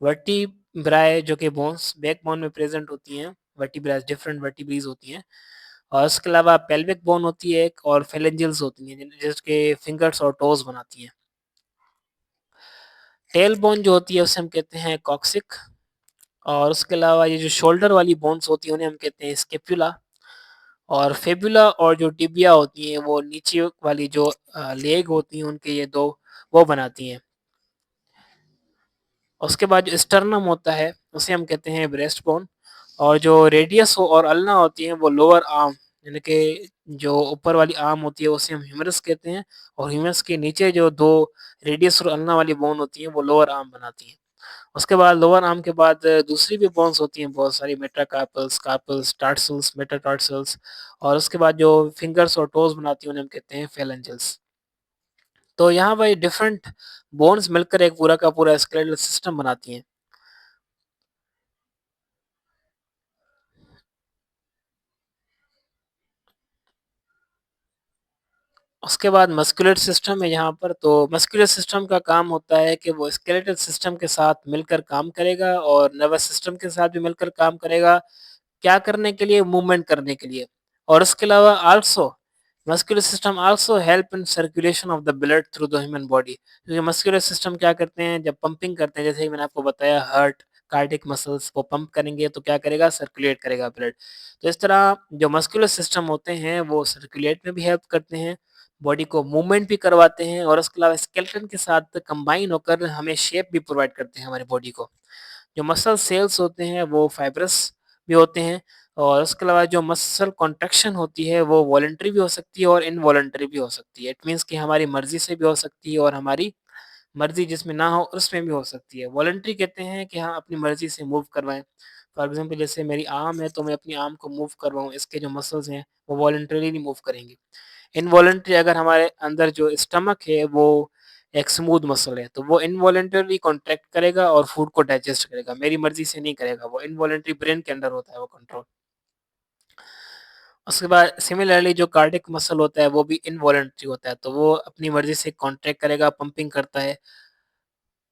वर्टिब्राए जो कि बोन्स बैकबोन में प्रेजेंट होती हैं, वर्टिब्राए डिफरेंट वर्टिब्रीज होती हैं, और उसके अलावा पेल्विक बोन होती है एक, और फेलेंजिल्स होती हैं जिसके फिंगर्स और टोज बनाती हैं। टेल बोन जो होती है उसे हम कहते हैं कॉक्सिक, और उसके अलावा ये जो शोल्डर वाली बोन्स होती हैं उन्हें हम कहते हैं स्केपुला, और फेबुला और जो टिबिया होती हैं वो नीचे वाली जो लेग होती हैं उनके ये दो वो बनाती हैं। उसके बाद जो स्टर्नम होता है उसे हम कहते हैं ब्रेस्ट बोन, और जो रेडियस हो और अल्ना होती है वो लोअर आर्म, यानी कि जो ऊपर वाली आर्म होती है उसे हम ह्यूमरस कहते हैं, और ह्यूमरस के नीचे जो दो रेडियस और अल्ना वाली बोन होती है वो लोअर आर्म बनाती हैं। उसके बाद लोअर आर्म के बाद दूसरी भी बोन्स होती हैं बहुत सारी, मेटाकार्पल्स, कार्पल्स, टार्सल्स, मेटाटार्सल्स, और उसके बाद जो फिंगर्स और टोज बनाती हैं उन्हें हम कहते हैं फेलेंजल्स। तो यहाँ भाई डिफरेंट बोन्स मिलकर एक पूरा का पूरा स्केलेटल सिस्टम बनाती हैं। उसके बाद मस्कुलर सिस्टम है यहाँ पर, तो मस्कुलर सिस्टम का काम होता है कि वो स्केलेटल सिस्टम के साथ मिलकर काम करेगा और नर्वस सिस्टम के साथ भी मिलकर काम करेगा, क्या करने के लिए, मूवमेंट करने के लिए। और उसके अलावा also muscular system also help in circulation of the blood through the human body, क्योंकि मस्कुलर सिस्टम क्या करते हैं जब पंपिंग करते हैं, जैसे कि मैंने आपको बताया हार्ट कार्डिक मसल्स वो पंप करेंगे तो क्या करेगा, सर्कुलेट करेगा ब्लड। तो इस तरह जो मस्कुलर सिस्टम होते हैं वो सर्कुलेट में भी हेल्प करते हैं, बॉडी को मूवमेंट भी करवाते हैं, और उसके अलावा स्केलेटन के साथ कंबाइन होकर हमें शेप भी प्रोवाइड करते हैं हमारी बॉडी को। जो मसल सेल्स होते हैं वो फाइब्रस भी होते हैं, और उसके अलावा जो मसल कॉन्ट्रैक्शन होती है वो वॉलंटरी भी हो सकती है और इनवॉलंटरी भी हो सकती है। इट मीन्स कि हमारी मर्जी से भी हो सकती है और हमारी मर्जी जिसमें ना हो उसमें भी हो सकती है। वॉलंटरी कहते हैं कि हाँ अपनी मर्जी से मूव करवाएं, फॉर एग्जांपल जैसे मेरी आर्म है तो मैं अपनी आर्म को मूव करवाऊँ, इसके जो मसल्स हैं वो वॉलंटरीली मूव करेंगे। इनवॉलंटरी अगर हमारे अंदर जो स्टमक है वो एक स्मूथ मसल है तो वो इनवॉलंटरी कॉन्ट्रैक्ट करेगा और फूड को डाइजेस्ट करेगा, मेरी मर्जी से नहीं करेगा, वो इनवॉलंटरी ब्रेन के अंदर होता है वो कंट्रोल। उसके बाद सिमिलरली जो कार्डिक मसल होता है वो भी इनवॉलंटरी होता है, तो वो अपनी मर्जी से कॉन्ट्रैक्ट करेगा, पंपिंग करता है।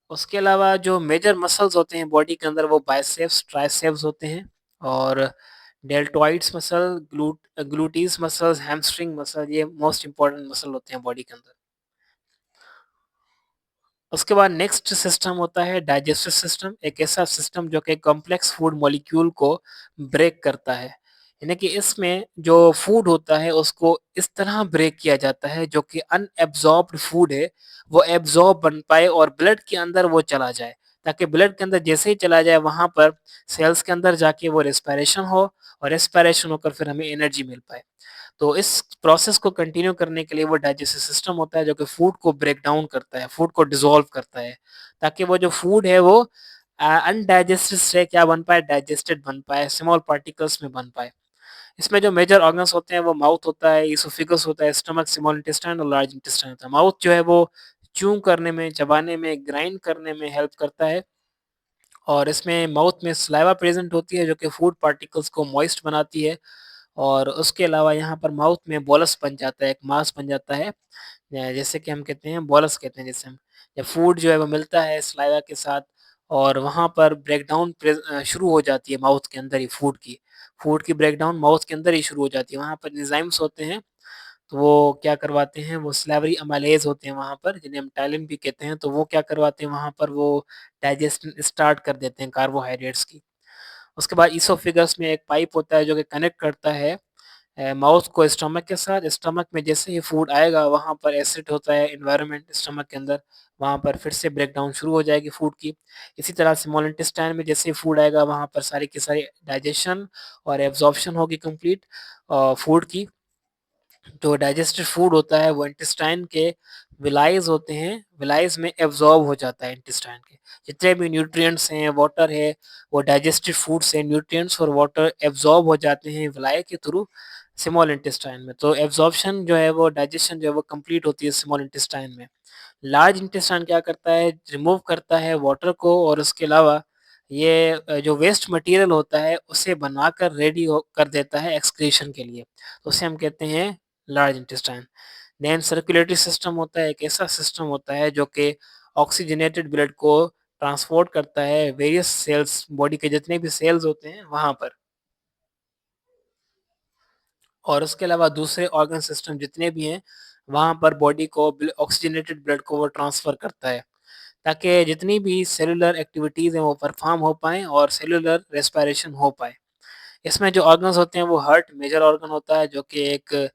उसके अलावा जो मेजर मसल्स होते हैं बॉडी के अंदर वो बाइसेप्स, ट्राइसेप्स होते हैं, और deltoids muscle, gluteus muscles, hamstring muscle, ये मोस्ट इंपॉर्टेंट मसल होते हैं बॉडी के अंदर। उसके बाद नेक्स्ट सिस्टम होता है डाइजेस्टिव सिस्टम, एक ऐसा सिस्टम जो कि कॉम्प्लेक्स फूड मॉलिक्यूल को ब्रेक करता है, यानी कि इसमें जो फूड होता है उसको इस तरह ब्रेक किया जाता है जो कि अनएब्जॉर्ब्ड फूड है वो एब्जॉर्ब बन पाए और ब्लड के अंदर वो चला जाए, ताकि ब्लड के अंदर जैसे ही चला जाए वहां पर सेल्स के अंदर जाके वो रेस्पिरेशन हो, और रेस्पिरेशन होकर फिर हमें एनर्जी मिल पाए। तो इस प्रोसेस को कंटिन्यू करने के लिए वो डाइजेस्टिव सिस्टम होता है जो कि फूड को ब्रेक डाउन करता है, फूड को डिसॉल्व करता है, ताकि वो जो फूड है वो अनडाइजेस्टेड से क्या बन पाए, डाइजेस्टेड बन पाए, स्मॉल पार्टिकल्स में बन पाए। इसमें जो मेजर ऑर्गन्स होते हैं वो माउथ होता है, इसोफिगस होता है, स्टमक, स्मॉल इंटेस्टाइन और लार्ज इंटेस्टाइन होता है। माउथ जो है वो च्यू करने में, चबाने में, ग्राइंड करने में हेल्प करता है, और इसमें माउथ में सलाइवा प्रेजेंट होती है जो कि फूड पार्टिकल्स को मॉइस्ट बनाती है, और उसके अलावा यहाँ पर माउथ में बोलस बन जाता है, एक मांस बन जाता है। जैसे कि हम कहते हैं बोलस कहते हैं जैसे हम, जब फूड जो है वो मिलता है सलाइवा के साथ और वहाँ पर ब्रेकडाउन शुरू हो जाती है माउथ के अंदर ही फूड की ब्रेकडाउन माउथ के अंदर ही शुरू हो जाती है। वहाँ पर एंजाइम्स होते हैं, तो वो क्या करवाते हैं, वो स्लेवरी अमाइलेज होते हैं वहाँ पर, जिन्हें हम टाइलिन भी कहते हैं, तो वो क्या करवाते हैं वहाँ पर, वो डाइजेशन स्टार्ट कर देते हैं कार्बोहाइड्रेट्स की। उसके बाद ईसोफिगस में एक पाइप होता है जो कि कनेक्ट करता है माउथ को स्टमक के साथ। स्टमक में जैसे ही फूड आएगा वहाँ पर एसिड होता है एनवायरनमेंट स्टमक के अंदर, वहाँ पर फिर से ब्रेकडाउन शुरू हो जाएगी फूड की। इसी तरह स्मॉल इंटेस्टाइन में जैसे ही फूड आएगा वहाँ पर सारी की सारी डाइजेशन और एब्जॉर्प्शन होगी कंप्लीट फूड की। जो डाइजेस्टेड फूड होता है वो इंटेस्टाइन के विलाइज होते हैं, विलाइज में एब्जॉर्ब हो जाता है इंटेस्टाइन के। जितने भी न्यूट्रिएंट्स हैं, वाटर है, वो डाइजेस्टेड फूड से न्यूट्रिएंट्स और वाटर एब्जॉर्ब हो जाते हैं विलाय के थ्रू स्मॉल इंटेस्टाइन में। तो एब्जॉर्प्शन जो है वो, डाइजेशन जो है वो कंप्लीट होती है स्मॉल इंटेस्टाइन में। लार्ज इंटेस्टाइन क्या करता है, रिमूव करता है वाटर को और उसके अलावा ये जो वेस्ट मटेरियल होता है उसे बनाकर रेडी कर देता है एक्सक्रीशन के लिए, तो उसे हम कहते हैं large intestine. Then circulatory system होता है, एक ऐसा सिस्टम होता है जो कि ऑक्सीजनेटेड ब्लड को ट्रांसपोर्ट करता है वेरियस सेल्स, बॉडी के जितने भी सेल्स होते हैं वहां पर, और उसके अलावा दूसरे ऑर्गन सिस्टम जितने भी हैं वहां पर बॉडी को ऑक्सीजनेटेड ब्लड को वो ट्रांसफर करता है, ताकि जितनी भी सेलुलर एक्टिविटीज हैं वो परफॉर्म हो पाएं और सेलुलर रेस्पिरेशन हो पाए। इसमें जो ऑर्गन्स होते हैं वो हार्ट मेजर ऑर्गन होता है, जो कि एक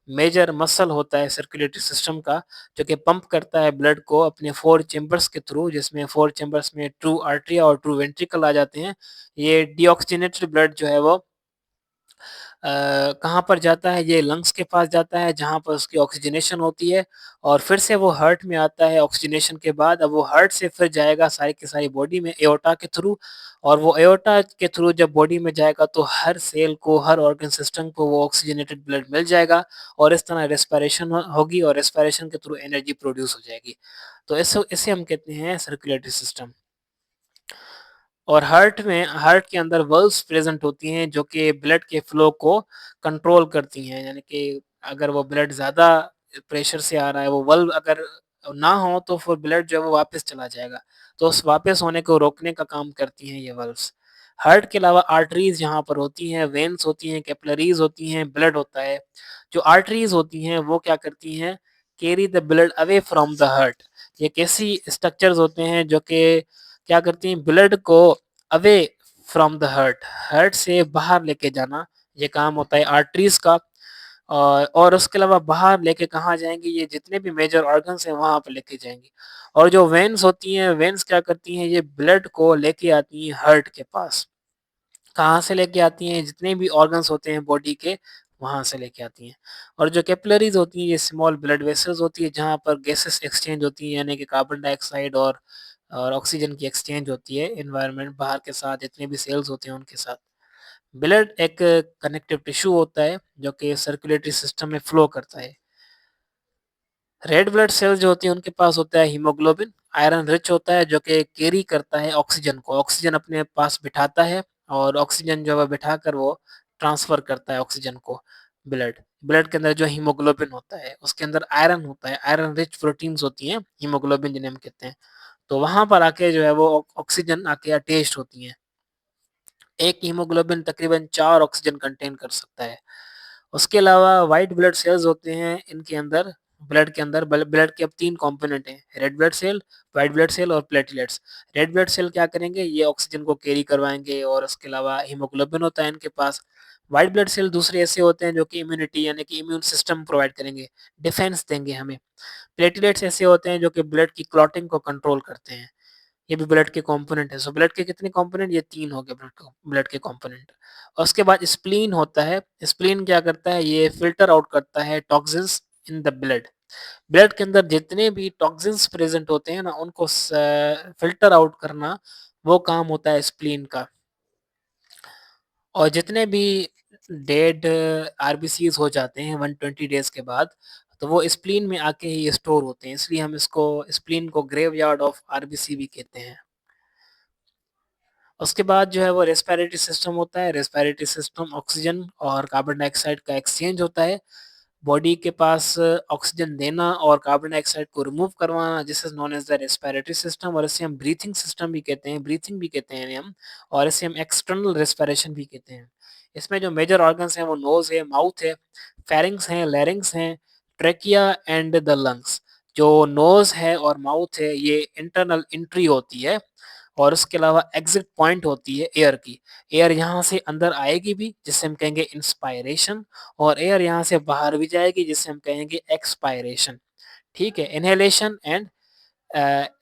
मेजर मसल होता है सर्कुलेटरी सिस्टम का, जो कि पंप करता है ब्लड को अपने 4 चैम्बर्स के थ्रू, जिसमें 4 चैम्बर्स में ट्रू आर्टरिया और ट्रू वेंट्रिकल आ जाते हैं। ये डीऑक्सीजनेटेड ब्लड जो है वो कहाँ पर जाता है, ये लंग्स के पास जाता है जहाँ पर उसकी ऑक्सीजनेशन होती है, और फिर से वो हार्ट में आता है ऑक्सीजनेशन के बाद। अब वो हार्ट से फिर जाएगा सारी की सारी बॉडी में एओर्टा के थ्रू, और वो एओर्टा के थ्रू जब बॉडी में जाएगा तो हर सेल को, हर ऑर्गन सिस्टम को वो ऑक्सीजनेटेड ब्लड मिल जाएगा, और इस तरह रेस्पिरेशन होगी और रेस्पिरेशन के थ्रू एनर्जी प्रोड्यूस हो जाएगी। तो इसे इसे हम कहते हैं सर्कुलेटरी सिस्टम। और हार्ट के अंदर वल्व्स प्रेजेंट होती हैं जो कि ब्लड के फ्लो को कंट्रोल करती हैं, यानी कि अगर वो ब्लड ज़्यादा प्रेशर से आ रहा है, वो वल्व अगर ना हो तो फिर ब्लड जो है वो वापस चला जाएगा, तो उस वापस होने को रोकने का काम करती हैं ये वल्व्स। हार्ट के अलावा आर्टरीज यहाँ पर होती हैं, वेन्स होती हैं, कैपिलरीज होती हैं, ब्लड होता है। जो आर्टरीज होती हैं वो क्या करती हैं, carry the blood away from the heart. ये कैसी स्ट्रक्चर्स होते हैं जो कि क्या करती हैं, ब्लड को away from the heart, heart से बाहर लेके जाना, ये काम होता है आर्टरीज का। और उसके अलावा बाहर लेके कहाँ जाएंगे, ये जितने भी मेजर ऑर्गन्स हैं वहां पर लेके जाएंगे। और जो वेन्स होती हैं, वेन्स क्या करती हैं, ये ब्लड को लेके आती हैं हार्ट के पास। कहाँ से लेके आती हैं, जितने भी ऑर्गन्स होते हैं बॉडी के वहां से लेके आती हैं। और जो कैपिलरीज होती हैं ये स्मॉल ब्लड वेसल्स होती है जहाँ पर गैसेस एक्सचेंज होती है, यानी कि कार्बन डाइऑक्साइड और ऑक्सीजन की एक्सचेंज होती है एनवायरनमेंट बाहर के साथ, जितने भी सेल्स होते हैं उनके साथ। ब्लड एक कनेक्टिव टिश्यू होता है जो कि सर्कुलेटरी सिस्टम में फ्लो करता है। रेड ब्लड सेल्स जो होती हैं उनके पास होता है हीमोग्लोबिन, आयरन रिच होता है जो कि कैरी करता है ऑक्सीजन को, ऑक्सीजन अपने पास बिठाता है, और ऑक्सीजन जो है बिठाकर वो ट्रांसफर करता है ऑक्सीजन को। ब्लड ब्लड के अंदर जो हीमोग्लोबिन होता है उसके अंदर आयरन होता है, आयरन रिच प्रोटीन्स होती हैं हीमोग्लोबिन जिन्हें हम कहते हैं। तो वहां पर आके जो है वो ऑक्सीजन आके अटैच्ड होती हैं। एक हीमोग्लोबिन तकरीबन 4 ऑक्सीजन कंटेन कर सकता है। उसके अलावा व्हाइट ब्लड सेल्स होते हैं इनके अंदर, ब्लड के अंदर। ब्लड के अब 3 कंपोनेंट हैं, red blood cell, white blood cell और प्लेटलेट्स। रेड ब्लड सेल क्या करेंगे, ये ऑक्सीजन को कैरी करवाएंगे, और उसके अलावा हीमोग्लोबिन होता है इनके पास। व्हाइट ब्लड सेल दूसरे ऐसे होते हैं जो कि इम्यूनिटी यानी कि इम्यून सिस्टम प्रोवाइड करेंगे, डिफेंस देंगे हमें। प्लेटलेट्स ऐसे होते हैं जो कि ब्लड की क्लॉटिंग को कंट्रोल करते हैं, ये भी ब्लड के कंपोनेंट है। सो ब्लड के कितने कंपोनेंट, ये 3 हो गए ब्लड के कंपोनेंट। और उसके बाद स्प्लीन होता है, स्प्लीन क्या करता है, ये फिल्टर आउट करता है toxins in the blood. Blood के अंदर जितने भी टॉक्सिन्स प्रेजेंट होते हैं ना उनको फिल्टर आउट करना, वो काम होता है स्प्लीन का। और जितने भी डेड आरबीसीज हो जाते हैं 120 डेज के बाद, तो वो स्प्लीन में आके ही स्टोर होते हैं, इसलिए हम इसको स्प्लीन को ग्रेव यार्ड ऑफ आरबीसी भी कहते हैं। उसके बाद जो है वो रेस्पिरेटरी सिस्टम होता है। रेस्पिरेटरी सिस्टम ऑक्सीजन और कार्बन डाइऑक्साइड का एक्सचेंज होता है। बॉडी के पास ऑक्सीजन देना और कार्बन डाइऑक्साइड को रिमूव करवाना, this is known as the respiratory system. और इसे हम ब्रीथिंग सिस्टम भी कहते हैं, ब्रीथिंग भी कहते हैं इन्हें हम। और इसे हम एक्सटर्नल रेस्पिरेशन भी कहते हैं। इसमें जो मेजर ऑर्गन्स हैं वो नोज है, माउथ है, फेरिंग्स हैं, लैरिंग्स हैं, ट्रेकिया एंड द लंग्स। जो नोज है और माउथ है ये इंटरनल एंट्री होती है, और उसके अलावा एग्जिट पॉइंट होती है एयर की। एयर यहाँ से अंदर आएगी भी जिससे हम कहेंगे इंस्पायरेशन, और एयर यहाँ से बाहर भी जाएगी जिससे हम कहेंगे एक्सपायरेशन। ठीक है, इनहेलेशन एंड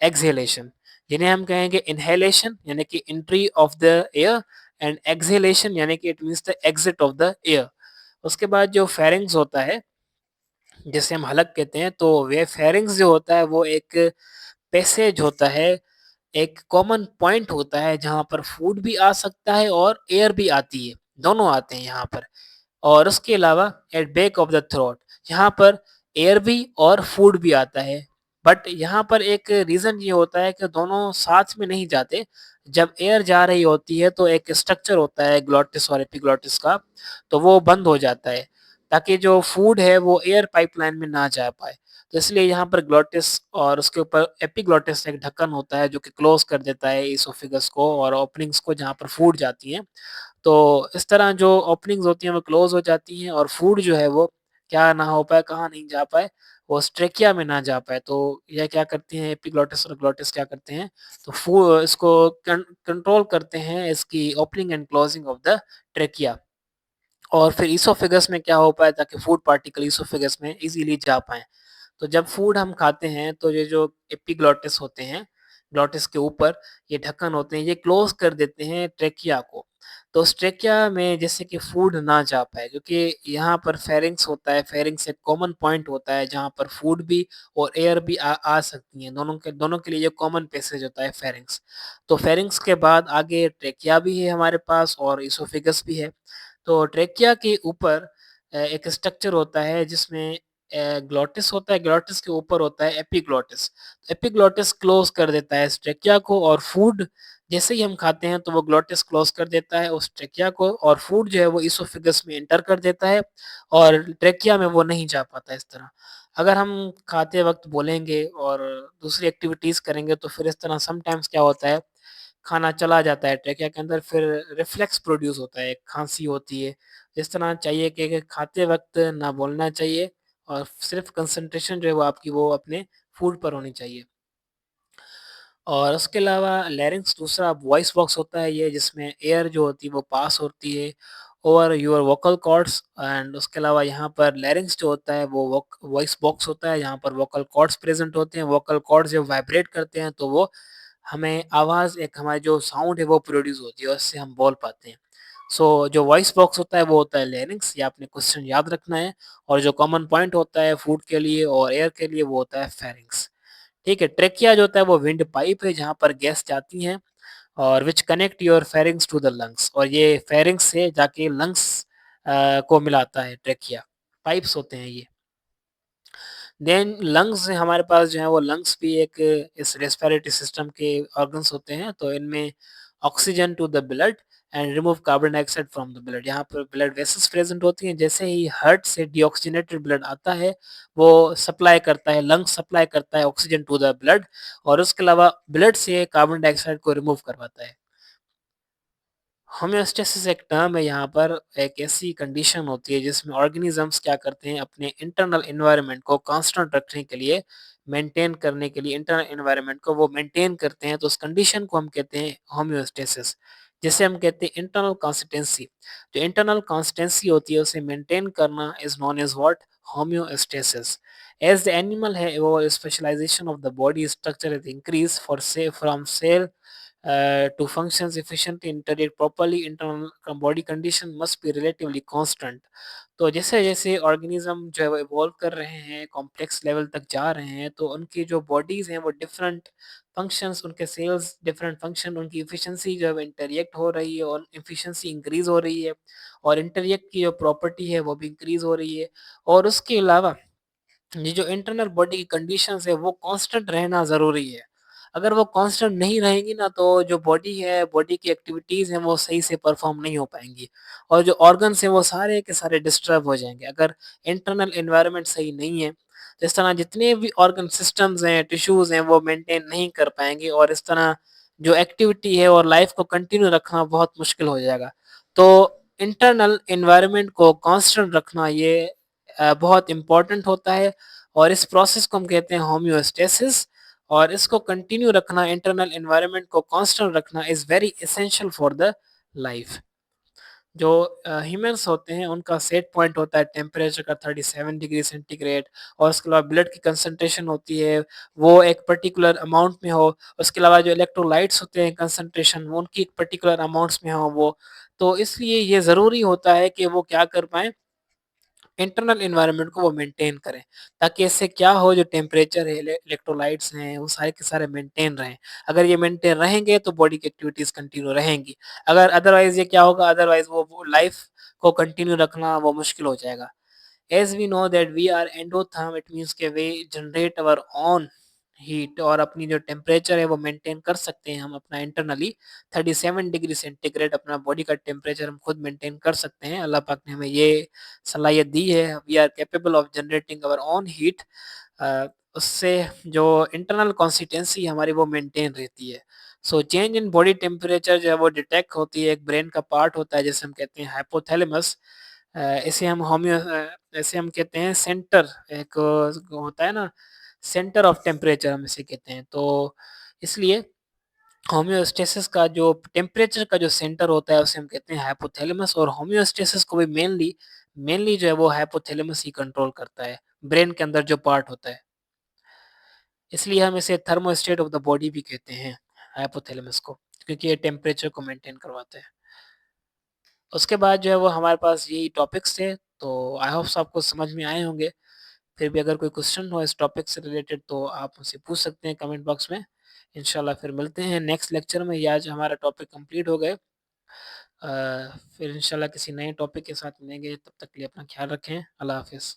एक्सहेलेशन, जिन्हें हम कहेंगे इनहेलेशन यानी कि entry of the air, and exhalation यानी कि it means the exit of the air. उसके बाद जो फेरिंग्स होता है जिसे हम हलक कहते हैं, तो वे फेरिंग्स जो होता है वो एक पैसेज होता है, एक कॉमन पॉइंट होता है जहाँ पर फूड भी आ सकता है और एयर भी आती है, दोनों आते हैं यहाँ पर। और उसके अलावा at back of the throat, यहाँ पर एयर भी और फूड भी आता है। बट यहाँ पर एक रीज़न ये होता है कि दोनों साथ में नहीं जाते। जब एयर जा रही होती है तो एक स्ट्रक्चर होता है ग्लॉटिस और एपिग्लॉटिस का, तो वो बंद हो जाता है ताकि जो फूड है वो एयर पाइपलाइन में ना जा पाए। तो इसलिए यहाँ पर ग्लॉटिस और उसके ऊपर एपिग्लॉटिस एक ढक्कन होता है जो कि क्लोज कर देता है इसोफिगस को और ओपनिंग्स को जहाँ पर फूड जाती हैं। तो इस तरह जो ओपनिंग्स होती हैं वो क्लोज हो जाती हैं, और फूड जो है वो क्या ना हो पाए, कहाँ नहीं जा पाए, वो स्ट्रेकिया में ना जा पाए। तो यह क्या करती हैं, एपिग्लॉटिस और ग्लॉटिस क्या करते हैं, तो इसको कंट्रोल करते हैं, इसकी opening and closing of the trachea. और फिर इसोफिगस में क्या हो पाए ताकि फूड पार्टिकल इसोफिगस में इजीली जा पाए। तो जब फूड हम खाते हैं तो ये जो एपिग्लॉटिस होते हैं, ग्लॉटिस के ऊपर ये ढक्कन होते हैं, ये क्लोज कर देते हैं ट्रेकिया को। तो उस ट्रेकिया में जैसे कि फूड ना जा पाए, क्योंकि यहाँ पर फेरिंग्स होता है, फेरिंग्स एक कॉमन पॉइंट होता है जहाँ पर फूड भी और एयर भी आ सकती हैं, दोनों के लिए ये कॉमन पैसेज होता है फेरिंग्स। तो फेरिंग्स के बाद आगे ट्रेकिया भी है हमारे पास और इसोफिगस भी है। तो ट्रेकिया के ऊपर एक स्ट्रक्चर होता है जिसमें ग्लॉटिस होता है, ग्लॉटिस के ऊपर होता है एपिग्लॉटिस। एपिग्लॉटिस क्लोज कर देता है इस ट्रेकिया को, और फूड जैसे ही हम खाते हैं तो वो ग्लॉटिस क्लोज कर देता है उस ट्रेकिया को, और फूड जो है वो इसोफिगस में एंटर कर देता है, और ट्रेकिया में वो नहीं जा पाता इस तरह। अगर हम खाते वक्त बोलेंगे और दूसरी एक्टिविटीज करेंगे तो फिर इस तरह समटाइम्स क्या होता है, खाना चला जाता है ट्रेकिया के अंदर, फिर रिफ्लेक्स प्रोड्यूस होता है, खांसी होती है। इस तरह चाहिए कि खाते वक्त ना बोलना चाहिए, और सिर्फ कंसंट्रेशन जो है वो आपकी वो अपने फूड पर होनी चाहिए। और उसके अलावा लैरिंक्स दूसरा वॉइस बॉक्स होता है ये, जिसमें एयर जो होती है वो पास होती है over your vocal cords. And उसके अलावा यहाँ पर लैरिंक्स जो होता है वो वॉइस बॉक्स होता है, यहाँ पर वोकल कॉर्ड्स प्रेजेंट होते हैं। वोकल कॉर्ड्स जब वाइब्रेट करते हैं तो वो हमें आवाज़, एक हमारी जो साउंड है वो प्रोड्यूस होती है और इससे हम बोल पाते हैं। सो जो वॉइस बॉक्स होता है वो होता है लैरिंक्स, ये आपने क्वेश्चन याद रखना है। और जो कॉमन पॉइंट होता है फूड के लिए और एयर के लिए वो होता है फेरिंग्स। ठीक है, ट्रेकिया जो होता है वो विंड पाइप है जहाँ पर गैस जाती हैं, और which connect your pharynx to the lungs, और ये फेरिंग्स से जाके लंग्स को मिलाता है ट्रेकिया। पाइप्स होते हैं ये। देन लंग्स हमारे पास जो है वो लंग्स भी एक इस रेस्पिरेटरी सिस्टम के ऑर्गन्स होते हैं। तो इनमें oxygen to the blood and remove carbon dioxide from the blood, यहाँ पर ब्लड वेसल्स प्रेजेंट होती हैं। जैसे ही हार्ट से डीऑक्सीजनेटेड ब्लड आता है वो सप्लाई करता है, लंग सप्लाई करता है ऑक्सीजन टू द ब्लड, और उसके अलावा ब्लड से कार्बन डाइऑक्साइड को रिमूव करवाता है। होम्योस्टेसिस एक टर्म है यहाँ पर, एक ऐसी कंडीशन होती है जिसमें ऑर्गेनिजम्स क्या करते हैं, अपने इंटरनल एनवायरनमेंट को कांस्टेंट रखने के लिए, मेंटेन करने के लिए इंटरनल एनवायरनमेंट को वो मेंटेन करते हैं, तो उस कंडीशन को हम कहते हैं होम्योस्टेसिस। जिसे हम कहते हैं इंटरनल कंसिस्टेंसी। जो इंटरनल कंसिस्टेंसी होती है उसे मेंटेन करना is known as what, homeostasis. As the animal है वो specialisation of the body structure is increase for से from cell to functions efficiently interact properly, internal body condition must be relatively constant। तो जैसे जैसे organism जो है वो evolve कर रहे हैं, कॉम्प्लेक्स लेवल तक जा रहे हैं, तो उनकी जो बॉडीज हैं वो डिफरेंट फंक्शंस, उनके सेल्स डिफरेंट फंक्शन, उनकी इफिशिएंसी जो है वो इंटरएक्ट हो रही है और इफिशिएंसी इंक्रीज हो रही है, और इंटरएक्ट की जो प्रॉपर्टी है वो भी इंक्रीज हो रही है। और उसके अलावा ये जो इंटरनल बॉडी की कंडीशंस है वो कांस्टेंट रहना ज़रूरी है। अगर वो कांस्टेंट नहीं रहेंगी ना तो जो बॉडी है, बॉडी की एक्टिविटीज़ हैं वो सही से परफ़ॉर्म नहीं हो पाएँगी और जो ऑर्गन्स हैं वो सारे के सारे डिस्टर्ब हो जाएँगे। अगर इंटरनल एनवायरनमेंट सही नहीं है, तो इस तरह जितने भी ऑर्गन सिस्टम्स हैं, टिश्यूज़ हैं वो मेंटेन नहीं कर पाएँगे और इस तरह जो एक्टिविटी है और लाइफ़ को कंटिन्यू रखना बहुत मुश्किल हो जाएगा। तो इंटरनल एनवायरनमेंट को कांस्टेंट रखना ये बहुत इम्पोर्टेंट होता है और इस प्रोसेस को हम कहते हैं होम्योस्टेसिस और इसको कंटिन्यू रखना इंटरनल एनवायरनमेंट को कांस्टेंट रखना is very essential for the life. जो ह्यूमन्स होते हैं उनका सेट पॉइंट होता है टेम्परेचर का 37 डिग्री सेंटीग्रेड और उसके अलावा ब्लड की कंसंट्रेशन होती है वो एक पर्टिकुलर अमाउंट में हो, उसके अलावा जो इलेक्ट्रोलाइट्स होते हैं कंसंट्रेशन वो उनकी एक पर्टिकुलर अमाउंट्स में हो वो। तो इसलिए ये ज़रूरी होता है कि वो क्या कर पाएँ इंटरनल एनवायरनमेंट को वो मेंटेन करें, ताकि इससे क्या हो जो टेम्परेचर है, इलेक्ट्रोलाइट्स हैं, वो सारे के सारे मेंटेन रहें। अगर ये मेंटेन रहेंगे तो बॉडी की एक्टिविटीज़ कंटिन्यू रहेंगी। अगर अदरवाइज़ ये क्या होगा अदरवाइज़ वो लाइफ़ को कंटिन्यू रखना वो मुश्किल हो जाएगा। As we know that we are endotherm, it means कि we generate our own heat और अपनी जो टेम्परेचर है वो मेंटेन कर सकते हैं हम अपना इंटरनली 37 डिग्री सेंटीग्रेड अपना बॉडी का टेम्परेचर हम खुद मेंटेन कर सकते हैं। अल्लाह पाक ने हमें ये सलाहियत दी है। We are capable of generating our own heat उससे जो इंटरनल कंसिस्टेंसी हमारी वो मेंटेन रहती है। So change in body temperature जो है वो डिटेक्ट होती है, एक ब्रेन का पार्ट होता है जिसे हम कहते हैं हाइपोथैलेमस। इसे हम ऐसे हम कहते हैं सेंटर एक होता है ना सेंटर ऑफ टेम्परेचर हम इसे कहते हैं। तो इसलिए होम्योस्टेसिस का जो टेम्परेचर का जो सेंटर होता है उसे हम कहते हैं हाइपोथैलेमस और होम्योस्टेसिस को भी मेनली मेनली जो है वो हाइपोथैलेमस ही कंट्रोल करता है, ब्रेन के अंदर जो पार्ट होता है। इसलिए हम इसे थर्मोस्टेट ऑफ द बॉडी भी कहते हैं, हाइपोथैलेमस को, क्योंकि ये टेम्परेचर को मेंटेन करवाता है। उसके बाद जो है वो हमारे पास यही टॉपिक्स थे, तो आई होप्स आपको समझ में आए होंगे। फिर भी अगर कोई क्वेश्चन हो इस टॉपिक से रिलेटेड तो आप मुझसे पूछ सकते हैं कमेंट बॉक्स में। इंशाल्लाह फिर मिलते हैं नेक्स्ट लेक्चर में। ये आज हमारा टॉपिक कंप्लीट हो गए। फिर इंशाल्लाह किसी नए टॉपिक के साथ मिलेंगे, तब तक के लिए अपना ख्याल रखें। अल्लाह हाफ़िज़।